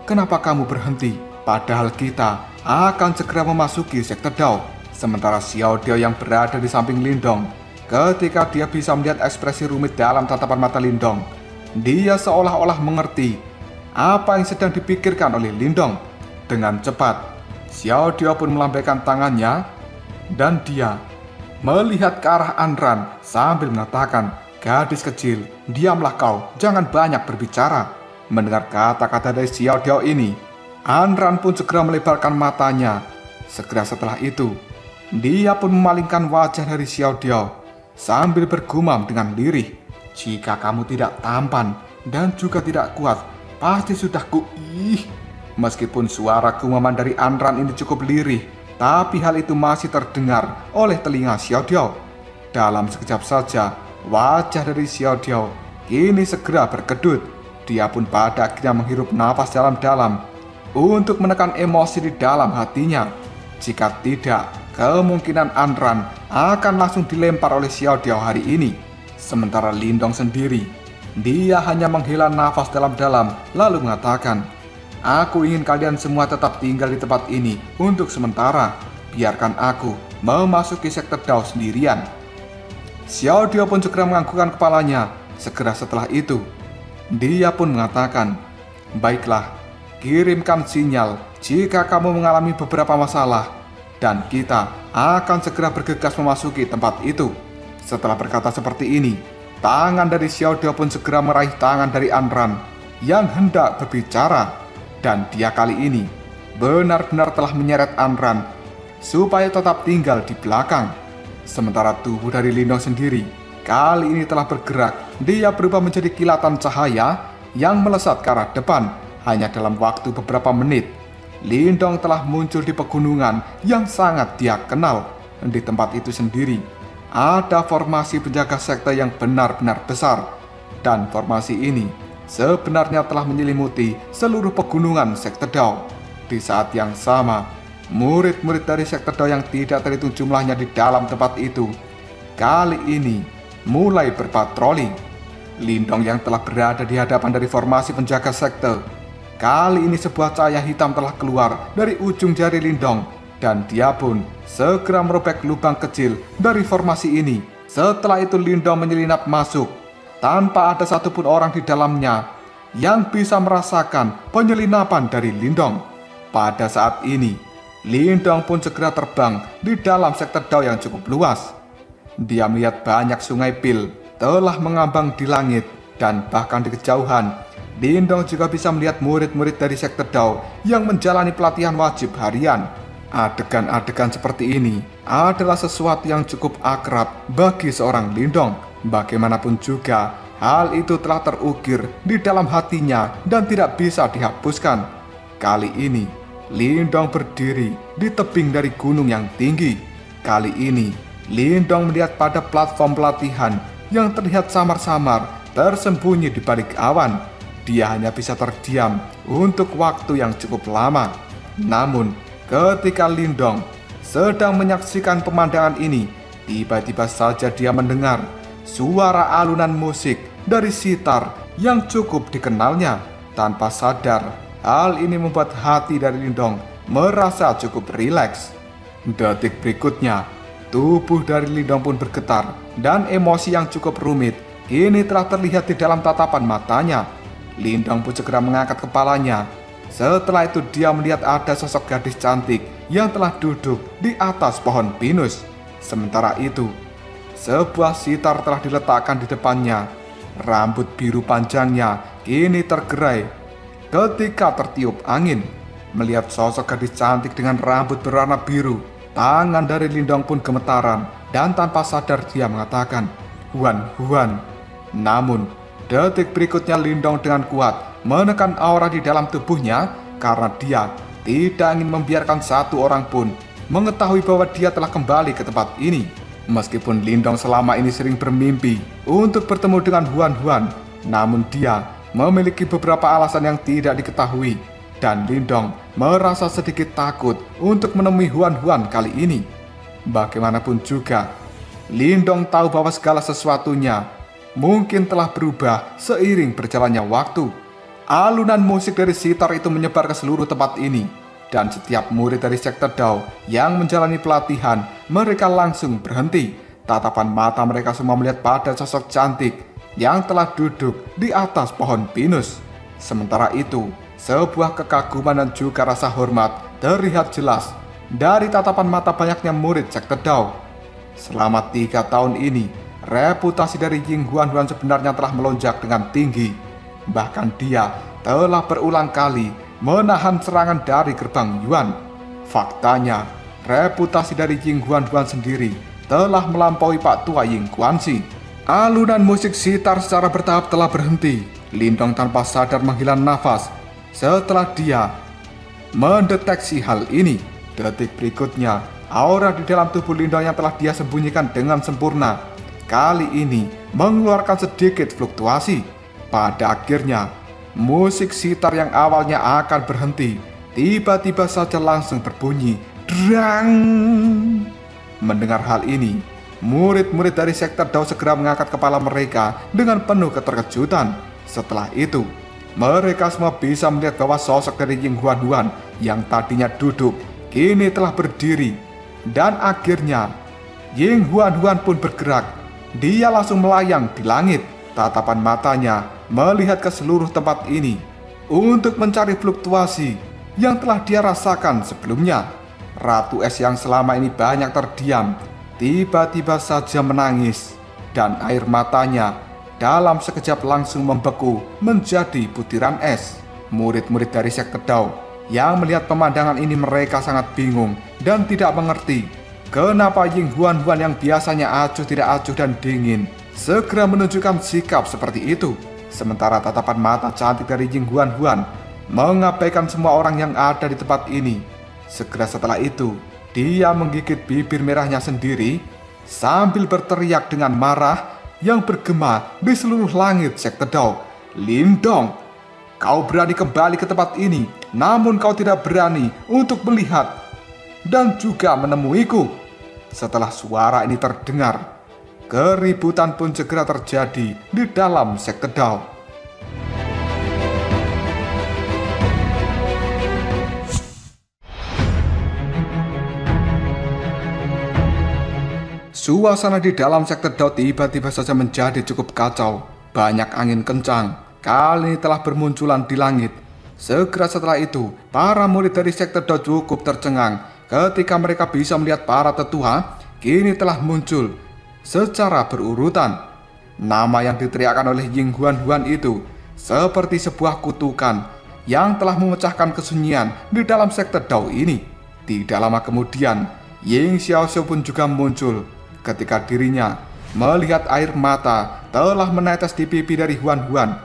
kenapa kamu berhenti? Padahal kita akan segera memasuki sekte Dao." Sementara Xiao Diao yang berada di samping Lindong, ketika dia bisa melihat ekspresi rumit dalam tatapan mata Lindong, dia seolah-olah mengerti apa yang sedang dipikirkan oleh Lindong. Dengan cepat, Xiao Diao pun melambaikan tangannya dan dia melihat ke arah Anran sambil mengatakan, "Gadis kecil, diamlah kau, jangan banyak berbicara." Mendengar kata-kata dari Xiao Diao ini, Anran pun segera melebarkan matanya. Segera setelah itu, dia pun memalingkan wajah dari Xiao Diao sambil bergumam dengan lirih, "Jika kamu tidak tampan dan juga tidak kuat, pasti sudah Meskipun suara gumaman dari Anran ini cukup lirih, tapi hal itu masih terdengar oleh telinga Xiao Diao. Dalam sekejap saja, wajah dari Xiao Diao kini segera berkedut. Dia pun pada akhirnya menghirup nafas dalam-dalam untuk menekan emosi di dalam hatinya. Jika tidak, kemungkinan Anran akan langsung dilempar oleh Xiao Diao hari ini. Sementara Lindong sendiri, dia hanya menghela nafas dalam-dalam lalu mengatakan, "Aku ingin kalian semua tetap tinggal di tempat ini untuk sementara. Biarkan aku memasuki sekte Dao sendirian." Xiao Diao pun segera menganggukkan kepalanya. Segera setelah itu, dia pun mengatakan, "Baiklah, kirimkan sinyal jika kamu mengalami beberapa masalah, dan kita akan segera bergegas memasuki tempat itu." Setelah berkata seperti ini, tangan dari Xiao Diao pun segera meraih tangan dari Anran yang hendak berbicara, dan dia kali ini benar-benar telah menyeret Anran supaya tetap tinggal di belakang. Sementara tubuh dari Lindong sendiri kali ini telah bergerak. Dia berubah menjadi kilatan cahaya yang melesat ke arah depan. Hanya dalam waktu beberapa menit, Lindong telah muncul di pegunungan yang sangat dia kenal. Di tempat itu sendiri ada formasi penjaga sekte yang benar-benar besar, dan formasi ini sebenarnya telah menyelimuti seluruh pegunungan sekte Dao. Di saat yang sama, murid-murid dari sekte Dao yang tidak terhitung jumlahnya di dalam tempat itu kali ini mulai berpatroli. Lindong yang telah berada di hadapan dari formasi penjaga sekte, kali ini sebuah cahaya hitam telah keluar dari ujung jari Lindong, dan dia pun segera merobek lubang kecil dari formasi ini. Setelah itu Lindong menyelinap masuk tanpa ada satupun orang di dalamnya yang bisa merasakan penyelinapan dari Lindong. Pada saat ini, Lindong pun segera terbang di dalam sekte Dao yang cukup luas. Dia melihat banyak sungai pil telah mengambang di langit, dan bahkan di kejauhan, Lindong juga bisa melihat murid-murid dari sekte Dao yang menjalani pelatihan wajib harian. Adegan-adegan seperti ini adalah sesuatu yang cukup akrab bagi seorang Lindong. Bagaimanapun juga, hal itu telah terukir di dalam hatinya dan tidak bisa dihapuskan. Kali ini, Lindong berdiri di tebing dari gunung yang tinggi. Kali ini, Lindong melihat pada platform pelatihan yang terlihat samar-samar tersembunyi di balik awan. Dia hanya bisa terdiam untuk waktu yang cukup lama. Namun, ketika Lindong sedang menyaksikan pemandangan ini, tiba-tiba saja dia mendengar suara alunan musik dari sitar yang cukup dikenalnya. Tanpa sadar, hal ini membuat hati dari Lindong merasa cukup rileks. Detik berikutnya, tubuh dari Lindong pun bergetar, dan emosi yang cukup rumit kini telah terlihat di dalam tatapan matanya. Lindong pun segera mengangkat kepalanya. Setelah itu dia melihat ada sosok gadis cantik yang telah duduk di atas pohon pinus. Sementara itu, sebuah sitar telah diletakkan di depannya. Rambut biru panjangnya kini tergerai ketika tertiup angin. Melihat sosok gadis cantik dengan rambut berwarna biru, tangan dari Lindong pun gemetaran dan tanpa sadar dia mengatakan, "Huan, Huan." Namun, detik berikutnya Lindong dengan kuat menekan aura di dalam tubuhnya karena dia tidak ingin membiarkan satu orang pun mengetahui bahwa dia telah kembali ke tempat ini. Meskipun Lindong selama ini sering bermimpi untuk bertemu dengan Huan Huan, namun dia memiliki beberapa alasan yang tidak diketahui. Dan Lindong merasa sedikit takut untuk menemui Huan Huan kali ini. Bagaimanapun juga, Lindong tahu bahwa segala sesuatunya mungkin telah berubah seiring berjalannya waktu. Alunan musik dari sitar itu menyebar ke seluruh tempat ini. Dan setiap murid dari sekte Dao yang menjalani pelatihan, mereka langsung berhenti. Tatapan mata mereka semua melihat pada sosok cantik yang telah duduk di atas pohon pinus. Sementara itu, sebuah kekaguman dan juga rasa hormat terlihat jelas dari tatapan mata banyaknya murid sekte Dao. Selama 3 tahun ini, reputasi dari Ying Huan Huan sebenarnya telah melonjak dengan tinggi. Bahkan dia telah berulang kali menahan serangan dari gerbang Yuan. Faktanya, reputasi dari Ying Huan Huan sendiri telah melampaui Pak Tua Ying Guanxi. Alunan musik sitar secara bertahap telah berhenti. Lindong tanpa sadar menghela nafas setelah dia mendeteksi hal ini. Detik berikutnya, aura di dalam tubuh Lindong yang telah dia sembunyikan dengan sempurna kali ini mengeluarkan sedikit fluktuasi. Pada akhirnya, musik sitar yang awalnya akan berhenti tiba-tiba saja langsung berbunyi drang. Mendengar hal ini, murid-murid dari sekte Dao segera mengangkat kepala mereka dengan penuh keterkejutan. Setelah itu, mereka semua bisa melihat bahwa sosok dari Ying Huan Huan yang tadinya duduk kini telah berdiri. Dan akhirnya Ying Huan Huan pun bergerak. Dia langsung melayang di langit. Tatapan matanya melihat ke seluruh tempat ini untuk mencari fluktuasi yang telah dia rasakan sebelumnya. Ratu Es yang selama ini banyak terdiam tiba-tiba saja menangis, dan air matanya dalam sekejap langsung membeku menjadi butiran es. Murid-murid dari sekte Dao yang melihat pemandangan ini mereka sangat bingung dan tidak mengerti kenapa Ying Huan Huan yang biasanya acuh tidak acuh dan dingin segera menunjukkan sikap seperti itu. Sementara tatapan mata cantik dari Ying Huan Huan mengabaikan semua orang yang ada di tempat ini. Segera setelah itu, dia menggigit bibir merahnya sendiri sambil berteriak dengan marah yang bergema di seluruh langit sekte Dao. "Lindong, kau berani kembali ke tempat ini, namun kau tidak berani untuk melihat dan juga menemuiku." Setelah suara ini terdengar, keributan pun segera terjadi di dalam sekte Dao. Suasana di dalam sekte Dao tiba-tiba saja menjadi cukup kacau. Banyak angin kencang kali ini telah bermunculan di langit. Segera setelah itu, para murid dari sekte Dao cukup tercengang ketika mereka bisa melihat para tetua kini telah muncul secara berurutan. Nama yang diteriakkan oleh Ying Huan Huan itu seperti sebuah kutukan yang telah memecahkan kesunyian di dalam sekte Dao ini. Tidak lama kemudian, Ying Xiaoxiu pun juga muncul. Ketika dirinya melihat air mata telah menetes di pipi dari Huan Huan,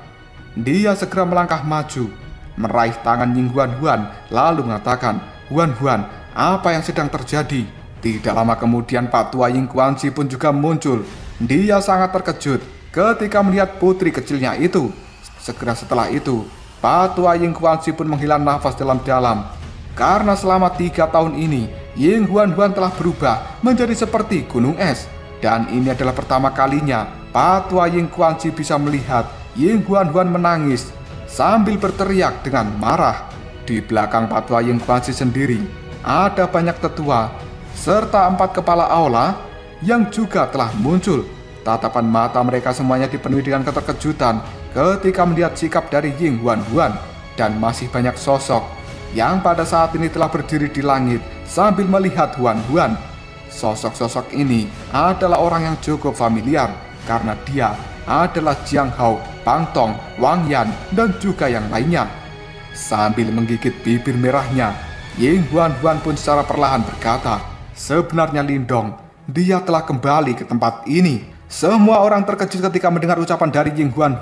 dia segera melangkah maju, meraih tangan Ying Huan Huan, lalu mengatakan, "Huan Huan, apa yang sedang terjadi?" Tidak lama kemudian Pak Tua Ying Guanxi pun juga muncul. Dia sangat terkejut ketika melihat putri kecilnya itu. Segera setelah itu, Pak Tua Ying Guanxi pun menghela nafas dalam-dalam. Karena selama 3 tahun ini, Ying Huan Huan telah berubah menjadi seperti gunung es. Dan ini adalah pertama kalinya Pak Tua Ying Guanxi bisa melihat Ying Huan Huan menangis sambil berteriak dengan marah. Di belakang Pak Tua Ying Guanxi sendiri, ada banyak tetua serta 4 kepala aula yang juga telah muncul. Tatapan mata mereka semuanya dipenuhi dengan keterkejutan ketika melihat sikap dari Ying Huan Huan. Dan masih banyak sosok yang pada saat ini telah berdiri di langit sambil melihat Huan Huan. Sosok-sosok ini adalah orang yang cukup familiar. karena dia adalah Jiang Hao, Pang Tong, Wang Yan, dan juga yang lainnya. Sambil menggigit bibir merahnya, Ying Huan pun secara perlahan berkata, sebenarnya Lindong, dia telah kembali ke tempat ini. Semua orang terkejut ketika mendengar ucapan dari Ying Huan.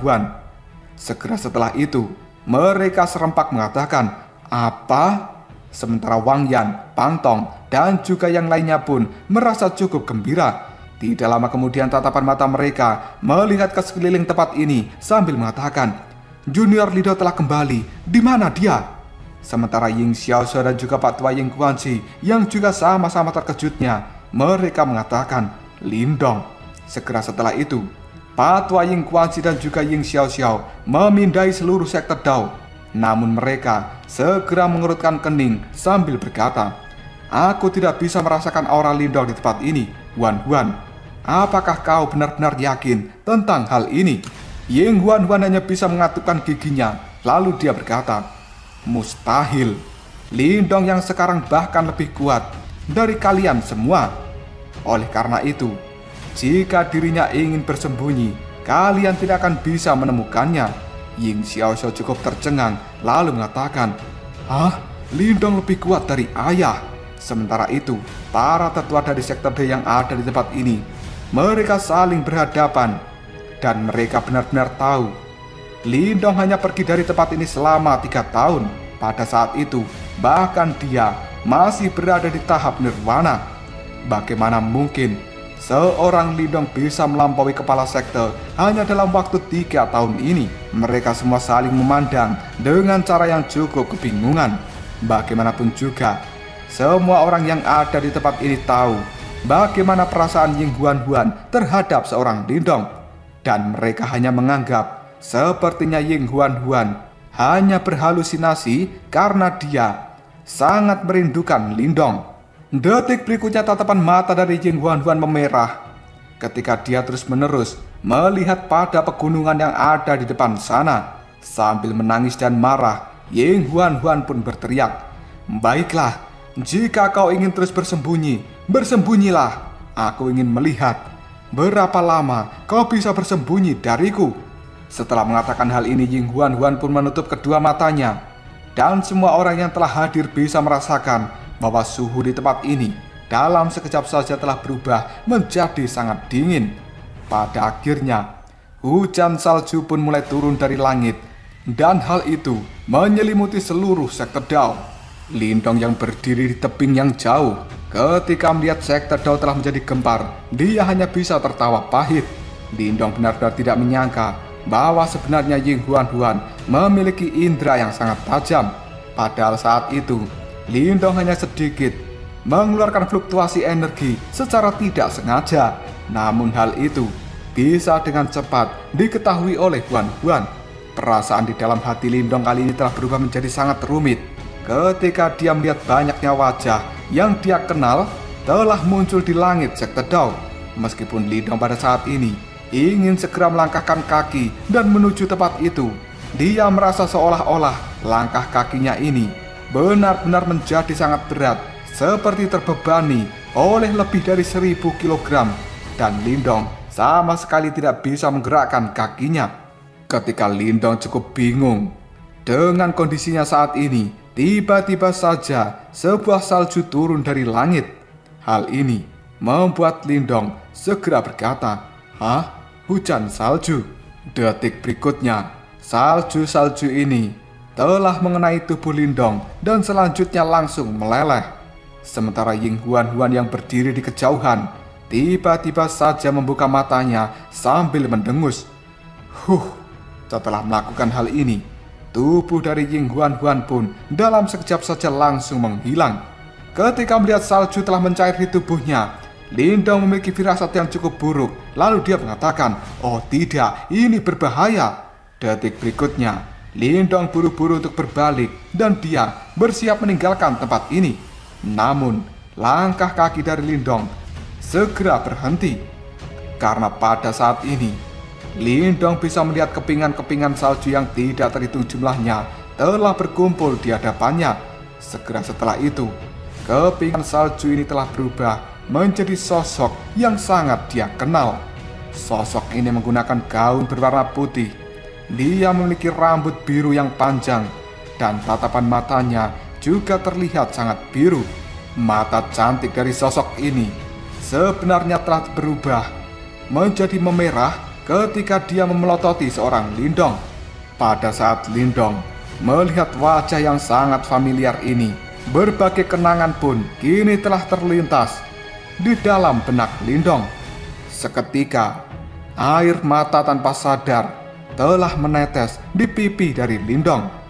Segera setelah itu, mereka serempak mengatakan, apa? Sementara Wang Yan, Pang Tong, dan juga yang lainnya pun merasa cukup gembira. Tidak lama kemudian tatapan mata mereka melihat ke sekeliling tempat ini sambil mengatakan, Junior Lido telah kembali, di mana dia? Sementara Ying Xiaoxiao dan juga Pak Tua Ying Guanxi yang juga sama-sama terkejutnya, mereka mengatakan, Lindong. Segera setelah itu, Pak Tua Ying Guanxi dan juga Ying Xiaoxiao memindai seluruh sektor Dao. Namun mereka segera mengerutkan kening sambil berkata, aku tidak bisa merasakan aura Lindong di tempat ini, Huan. Apakah kau benar-benar yakin tentang hal ini? Ying Huan hanya bisa mengatupkan giginya, lalu dia berkata, mustahil. Lindong yang sekarang bahkan lebih kuat dari kalian semua. Oleh karena itu, jika dirinya ingin bersembunyi, kalian tidak akan bisa menemukannya. Ying Xiaoxiao cukup tercengang, lalu mengatakan, Lindong lebih kuat dari ayah. Sementara itu, para tetua dari sektor D yang ada di tempat ini, mereka saling berhadapan, dan mereka benar-benar tahu Lindong hanya pergi dari tempat ini selama 3 tahun. Pada saat itu, bahkan dia masih berada di tahap nirwana. Bagaimana mungkin seorang Lindong bisa melampaui kepala sekte hanya dalam waktu 3 tahun ini? Mereka semua saling memandang dengan cara yang cukup kebingungan. Bagaimanapun juga, semua orang yang ada di tempat ini tahu bagaimana perasaan Ying Huan terhadap seorang Lindong. Dan mereka hanya menganggap sepertinya Ying Huan hanya berhalusinasi karena dia sangat merindukan Lindong. Detik berikutnya tatapan mata dari Ying Huan memerah ketika dia terus-menerus melihat pada pegunungan yang ada di depan sana. Sambil menangis dan marah, Ying Huan pun berteriak, baiklah, jika kau ingin terus bersembunyi, bersembunyilah. Aku ingin melihat berapa lama kau bisa bersembunyi dariku. Setelah mengatakan hal ini, Ying Huan pun menutup kedua matanya. Dan semua orang yang telah hadir bisa merasakan bahwa suhu di tempat ini dalam sekejap saja telah berubah menjadi sangat dingin. Pada akhirnya, hujan salju pun mulai turun dari langit. Dan hal itu menyelimuti seluruh sektor Dao. Lindong yang berdiri di tebing yang jauh, ketika melihat sektor Dao telah menjadi gempar, dia hanya bisa tertawa pahit. Lindong benar-benar tidak menyangka bahwa sebenarnya Ying Huan memiliki indera yang sangat tajam. Padahal saat itu, Lindong hanya sedikit mengeluarkan fluktuasi energi secara tidak sengaja. Namun hal itu bisa dengan cepat diketahui oleh Huan. Perasaan di dalam hati Lindong kali ini telah berubah menjadi sangat rumit ketika dia melihat banyaknya wajah yang dia kenal telah muncul di langit sektor Dao. Meskipun Lindong pada saat ini ingin segera melangkahkan kaki dan menuju tempat itu, dia merasa seolah-olah langkah kakinya ini benar-benar menjadi sangat berat, seperti terbebani oleh lebih dari 1000 kg. Dan Lindong sama sekali tidak bisa menggerakkan kakinya. Ketika Lindong cukup bingung dengan kondisinya saat ini, tiba-tiba saja sebuah salju turun dari langit. Hal ini membuat Lindong segera berkata, hujan salju. Detik berikutnya, salju-salju ini telah mengenai tubuh Lindong dan selanjutnya langsung meleleh. Sementara Ying Huan yang berdiri di kejauhan tiba-tiba saja membuka matanya sambil mendengus. Setelah melakukan hal ini, tubuh dari Ying Huan pun dalam sekejap saja langsung menghilang. Ketika melihat salju telah mencair di tubuhnya, Lindong memiliki firasat yang cukup buruk. Lalu dia mengatakan, oh tidak, ini berbahaya. Detik berikutnya, Lindong buru-buru untuk berbalik dan dia bersiap meninggalkan tempat ini. Namun, langkah kaki dari Lindong segera berhenti. Karena pada saat ini, Lindong bisa melihat kepingan-kepingan salju yang tidak terhitung jumlahnya telah berkumpul di hadapannya. Segera setelah itu, kepingan salju ini telah berubah menjadi sosok yang sangat dia kenal. Sosok ini menggunakan gaun berwarna putih. Dia memiliki rambut biru yang panjang dan tatapan matanya juga terlihat sangat biru. Mata cantik dari sosok ini sebenarnya telah berubah menjadi memerah ketika dia memelototi seorang Lindong. Pada saat Lindong melihat wajah yang sangat familiar ini, berbagai kenangan pun kini telah terlintas di dalam benak Lindong. Seketika, air mata tanpa sadar telah menetes di pipi dari Lindong.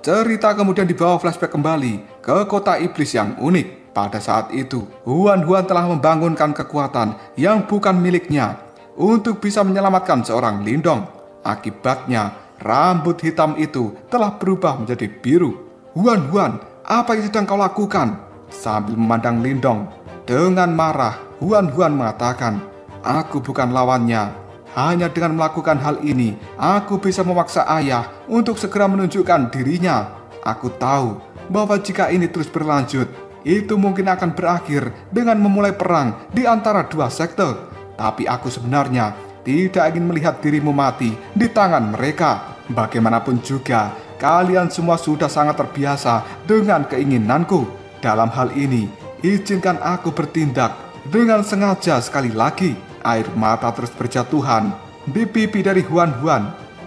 Cerita kemudian dibawa flashback kembali ke kota iblis yang unik. Pada saat itu, Huan telah membangunkan kekuatan yang bukan miliknya untuk bisa menyelamatkan seorang Lindong. Akibatnya, rambut hitam itu telah berubah menjadi biru. Huan, apa yang sedang kau lakukan? Sambil memandang Lindong dengan marah, Huan mengatakan, aku bukan lawannya. Hanya dengan melakukan hal ini, aku bisa memaksa ayah untuk segera menunjukkan dirinya. Aku tahu bahwa jika ini terus berlanjut, itu mungkin akan berakhir dengan memulai perang di antara dua sekte. Tapi aku sebenarnya tidak ingin melihat dirimu mati di tangan mereka. Bagaimanapun juga, kalian semua sudah sangat terbiasa dengan keinginanku. Dalam hal ini, izinkan aku bertindak dengan sengaja sekali lagi. Air mata terus berjatuhan di pipi dari Huan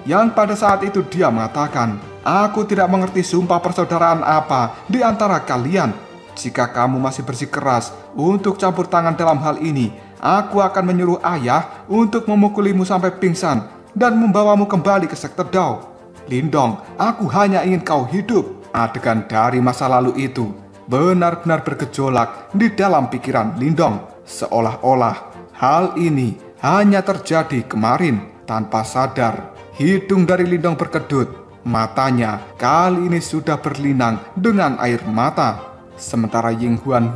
yang pada saat itu dia mengatakan, aku tidak mengerti sumpah persaudaraan apa di antara kalian. Jika kamu masih bersikeras untuk campur tangan dalam hal ini, aku akan menyuruh ayah untuk memukulimu sampai pingsan dan membawamu kembali ke sekte Dao. Lindong, aku hanya ingin kau hidup. Adegan dari masa lalu itu benar-benar bergejolak di dalam pikiran Lindong. Seolah-olah hal ini hanya terjadi kemarin. Tanpa sadar, hidung dari Lindong berkedut. Matanya kali ini sudah berlinang dengan air mata. Sementara Ying Huan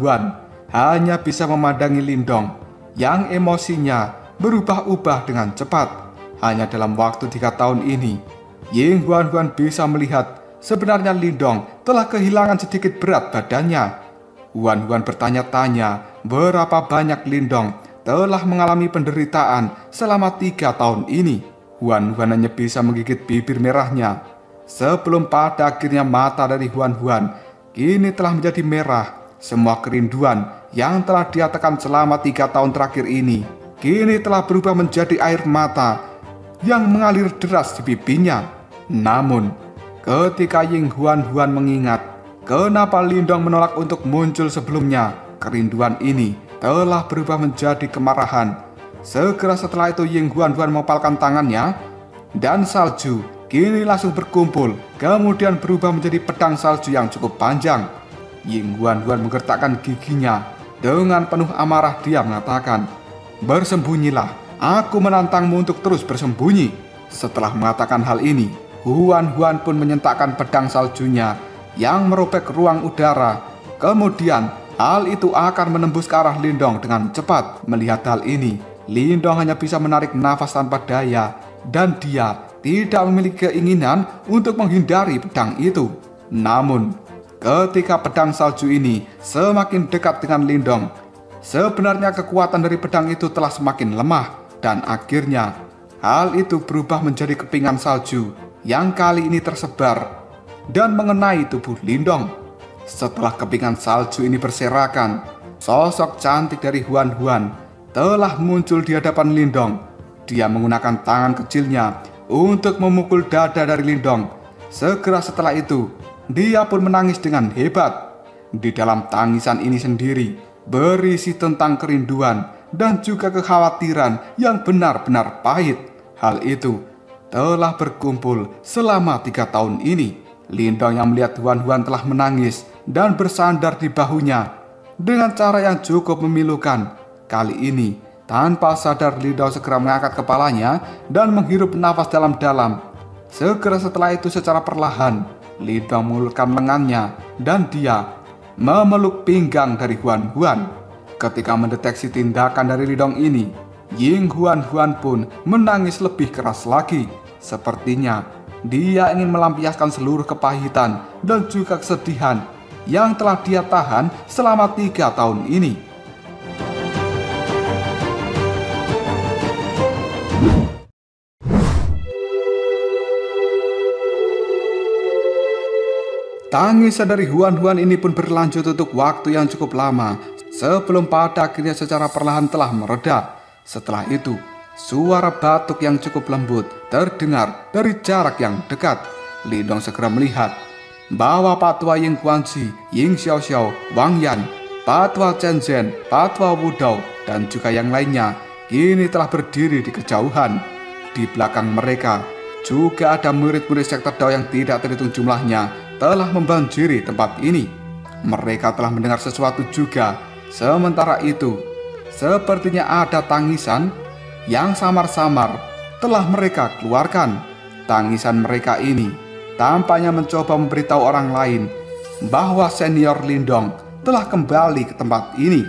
hanya bisa memandangi Lindong yang emosinya berubah-ubah dengan cepat. Hanya dalam waktu 3 tahun ini, Ying Huan bisa melihat sebenarnya Lindong telah kehilangan sedikit berat badannya. Huan bertanya-tanya berapa banyak Lindong telah mengalami penderitaan selama 3 tahun ini. Huan hanya bisa menggigit bibir merahnya sebelum pada akhirnya mata dari Huan kini telah menjadi merah. Semua kerinduan yang telah dia tekan selama 3 tahun terakhir ini kini telah berubah menjadi air mata yang mengalir deras di pipinya. Namun, ketika Ying Huan mengingat kenapa Lindong menolak untuk muncul sebelumnya, kerinduan ini telah berubah menjadi kemarahan. Segera setelah itu Ying Huan mengepalkan tangannya dan salju kini langsung berkumpul, kemudian berubah menjadi pedang salju yang cukup panjang. Ying Huan menggertakkan giginya. Dengan penuh amarah dia mengatakan, bersembunyilah, aku menantangmu untuk terus bersembunyi. Setelah mengatakan hal ini, Huan pun menyentakkan pedang saljunya yang merobek ruang udara. Kemudian hal itu akan menembus ke arah Lindong dengan cepat. Melihat hal ini, Lindong hanya bisa menarik nafas tanpa daya, dan dia tidak memiliki keinginan untuk menghindari pedang itu. Namun, ketika pedang salju ini semakin dekat dengan Lindong, sebenarnya kekuatan dari pedang itu telah semakin lemah, dan akhirnya hal itu berubah menjadi kepingan salju yang kali ini tersebar dan mengenai tubuh Lindong. Setelah kepingan salju ini berserakan, sosok cantik dari Huan telah muncul di hadapan Lindong. Dia menggunakan tangan kecilnya untuk memukul dada dari Lindong. Segera setelah itu, dia pun menangis dengan hebat. Di dalam tangisan ini sendiri berisi tentang kerinduan dan juga kekhawatiran yang benar-benar pahit. Hal itu telah berkumpul selama 3 tahun ini. Lindong yang melihat Huan telah menangis dan bersandar di bahunya dengan cara yang cukup memilukan. Kali ini, tanpa sadar Lindong segera mengangkat kepalanya dan menghirup nafas dalam-dalam. Segera setelah itu secara perlahan, Lindong mengulurkan lengannya dan dia memeluk pinggang dari Huan. Ketika mendeteksi tindakan dari Lindong ini, Ying Huan pun menangis lebih keras lagi. Sepertinya dia ingin melampiaskan seluruh kepahitan dan juga kesedihan yang telah dia tahan selama 3 tahun ini. Tangisan dari Huan-Huan ini pun berlanjut untuk waktu yang cukup lama sebelum pada akhirnya secara perlahan telah mereda. Setelah itu, suara batuk yang cukup lembut terdengar dari jarak yang dekat. Lindong segera melihat bahwa Patua Ying Guanxi, Ying Xiaoxiao, Wang Yan, Patua Chen Zhen, Patua Wudao, dan juga yang lainnya kini telah berdiri di kejauhan. Di belakang mereka juga ada murid-murid sekte Dao yang tidak terhitung jumlahnya telah membanjiri tempat ini. Mereka telah mendengar sesuatu juga. Sementara itu, sepertinya ada tangisan yang samar-samar telah mereka keluarkan. Tangisan mereka ini tampaknya mencoba memberitahu orang lain bahwa senior Lindong telah kembali ke tempat ini.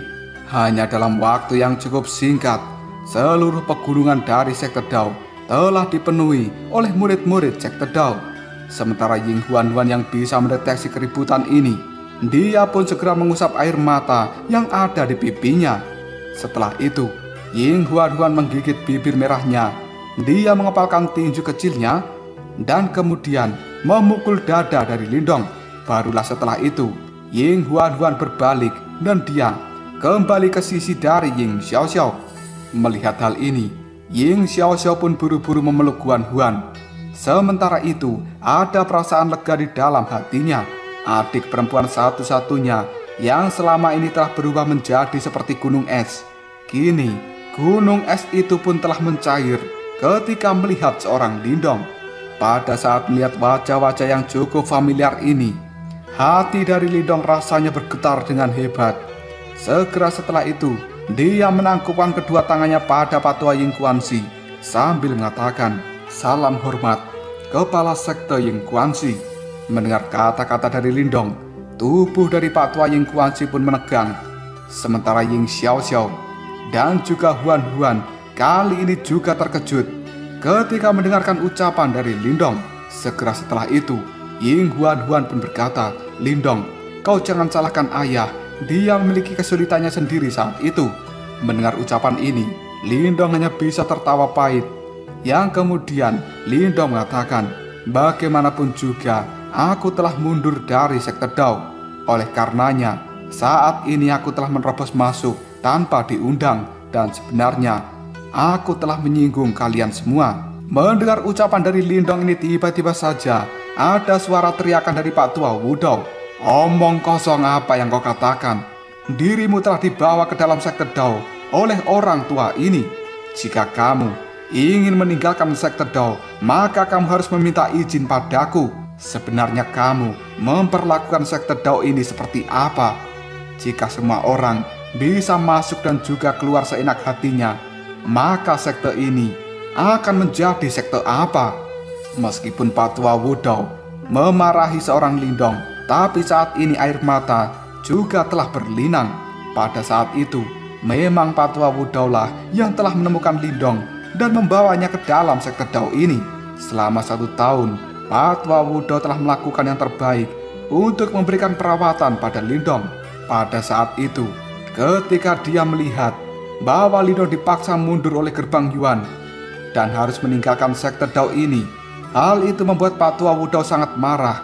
Hanya dalam waktu yang cukup singkat, seluruh pegunungan dari sekte Dao telah dipenuhi oleh murid-murid sekte Dao. Sementara Ying Huan-Huan yang bisa mendeteksi keributan ini, dia pun segera mengusap air mata yang ada di pipinya. Setelah itu, Ying Huan-Huan menggigit bibir merahnya. Dia mengepalkan tinju kecilnya dan kemudian memukul dada dari Lindong. Barulah setelah itu, Ying Huan-Huan berbalik dan dia kembali ke sisi dari Ying Xiaoxiao. Melihat hal ini, Ying Xiaoxiao pun buru-buru memeluk Huan-Huan. Sementara itu, ada perasaan lega di dalam hatinya. Adik perempuan satu-satunya yang selama ini telah berubah menjadi seperti gunung es. Kini, gunung es itu pun telah mencair ketika melihat seorang Lindong. Pada saat melihat wajah-wajah yang cukup familiar ini, hati dari Lindong rasanya bergetar dengan hebat. Segera setelah itu, dia menangkupkan kedua tangannya pada Patua Ying Guanxi sambil mengatakan, "Salam hormat, Kepala Sekte Ying Guanxi." Mendengar kata-kata dari Lindong, tubuh dari Patua Ying Guanxi pun menegang. Sementara Ying Xiaoxiao dan juga Huan-Huan kali ini juga terkejut ketika mendengarkan ucapan dari Lindong. Segera setelah itu, Ying Huan-Huan pun berkata, "Lindong, kau jangan salahkan ayah. Dia memiliki kesulitannya sendiri saat itu." Mendengar ucapan ini, Lindong hanya bisa tertawa pahit. Yang kemudian Lindong mengatakan, "Bagaimanapun juga, aku telah mundur dari sekte Dao. Oleh karenanya, saat ini aku telah menerobos masuk tanpa diundang dan sebenarnya aku telah menyinggung kalian semua." Mendengar ucapan dari Lindong ini, tiba-tiba saja ada suara teriakan dari Pak Tua Wudao. "Omong kosong apa yang kau katakan? Dirimu telah dibawa ke dalam sekte Dao oleh orang tua ini. Jika kamu ingin meninggalkan sekte Dao, maka kamu harus meminta izin padaku. Sebenarnya kamu memperlakukan sekte Dao ini seperti apa? Jika semua orang bisa masuk dan juga keluar seenak hatinya, maka sekte ini akan menjadi sekte apa?" Meskipun Patua Wudao memarahi seorang Lindong, tapi saat ini air mata juga telah berlinang. Pada saat itu, memang Patua Wudao lah yang telah menemukan Lindong dan membawanya ke dalam sekte Dao ini. Selama 1 tahun, Patua Wudao telah melakukan yang terbaik untuk memberikan perawatan pada Lindong. Pada saat itu, ketika dia melihat bahwa Lindong dipaksa mundur oleh gerbang Yuan dan harus meninggalkan sekte Dao ini, hal itu membuat Patua Wudao sangat marah.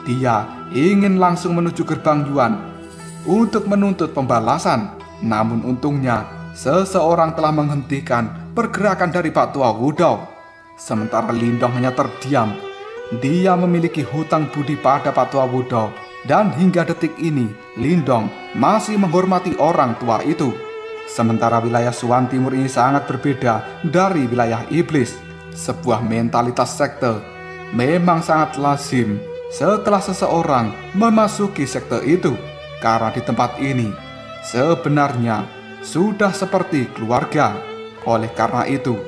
Dia ingin langsung menuju gerbang Yuan untuk menuntut pembalasan. Namun untungnya, seseorang telah menghentikan pergerakan dari Patua Wudao. Sementara Lindong hanya terdiam. Dia memiliki hutang budi pada Patua Wudao, dan hingga detik ini Lindong masih menghormati orang tua itu. Sementara wilayah Suan Timur ini sangat berbeda dari wilayah iblis. Sebuah mentalitas sekte memang sangat lazim setelah seseorang memasuki sekte itu, karena di tempat ini sebenarnya sudah seperti keluarga. Oleh karena itu,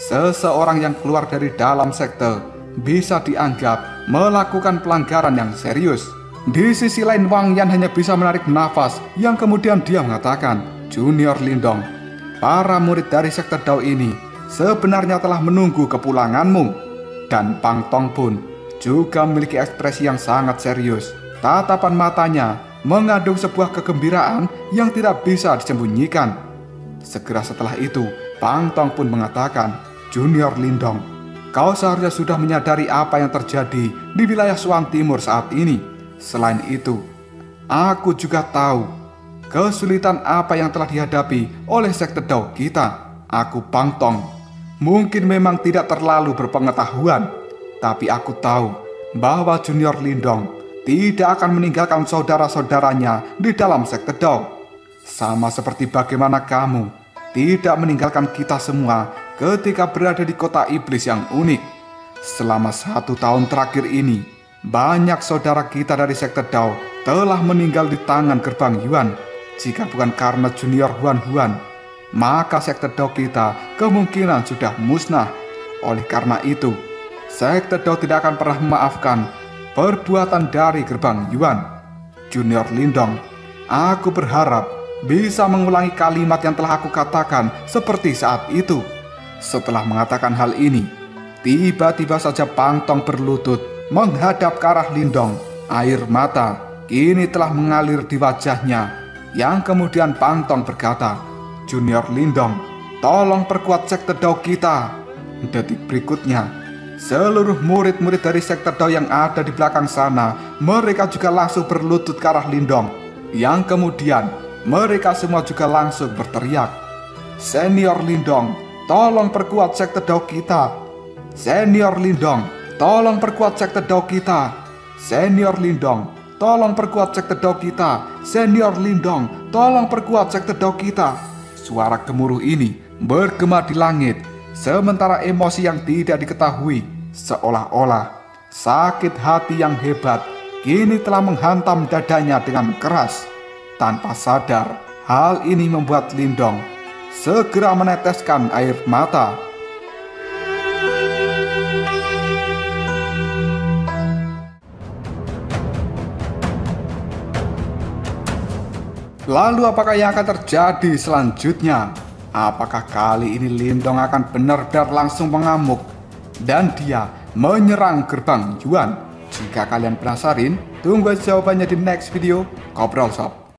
seseorang yang keluar dari dalam sekte bisa dianggap melakukan pelanggaran yang serius. Di sisi lain, Wang Yan hanya bisa menarik nafas yang kemudian dia mengatakan, "Junior Lindong, para murid dari sekte Dao ini sebenarnya telah menunggu kepulanganmu." Dan Pang Tong pun juga memiliki ekspresi yang sangat serius. Tatapan matanya mengandung sebuah kegembiraan yang tidak bisa disembunyikan. Segera setelah itu, Pang Tong pun mengatakan, "Junior Lindong, kau seharusnya sudah menyadari apa yang terjadi di wilayah Swan Timur saat ini. Selain itu, aku juga tahu kesulitan apa yang telah dihadapi oleh sekte Dao kita. Aku Pang Tong mungkin memang tidak terlalu berpengetahuan, tapi aku tahu bahwa Junior Lindong tidak akan meninggalkan saudara-saudaranya di dalam sekte Dao. Sama seperti bagaimana kamu tidak meninggalkan kita semua ketika berada di kota iblis yang unik. Selama 1 tahun terakhir ini, banyak saudara kita dari sekte Dao telah meninggal di tangan gerbang Yuan. Jika bukan karena Junior Huan, maka sekte Dao kita kemungkinan sudah musnah. Oleh karena itu, sekte Dao tidak akan pernah memaafkan perbuatan dari gerbang Yuan. Junior Lindong, aku berharap bisa mengulangi kalimat yang telah aku katakan seperti saat itu." Setelah mengatakan hal ini, tiba-tiba saja Pang Tong berlutut menghadap ke arah Lindong. Air mata kini telah mengalir di wajahnya, yang kemudian Pang Tong berkata, "Junior Lindong, tolong perkuat sekte Dao kita." Detik berikutnya, seluruh murid-murid dari sekte Dao yang ada di belakang sana, mereka juga langsung berlutut ke arah Lindong. Yang kemudian, mereka semua juga langsung berteriak, "Senior Lindong, tolong perkuat sekte Dao kita. Senior Lindong, tolong perkuat sekte Dao kita. Senior Lindong, tolong perkuat sekte Dao kita. Senior Lindong, tolong perkuat sekte Dao kita." Suara gemuruh ini bergema di langit, sementara emosi yang tidak diketahui, seolah-olah sakit hati yang hebat kini telah menghantam dadanya dengan keras. Tanpa sadar, hal ini membuat Lindong segera meneteskan air mata. Lalu apakah yang akan terjadi selanjutnya? Apakah kali ini Lindong akan benar-benar langsung mengamuk dan dia menyerang gerbang Yuan? Jika kalian penasaran, tunggu jawabannya di next video Ngobrol Shop.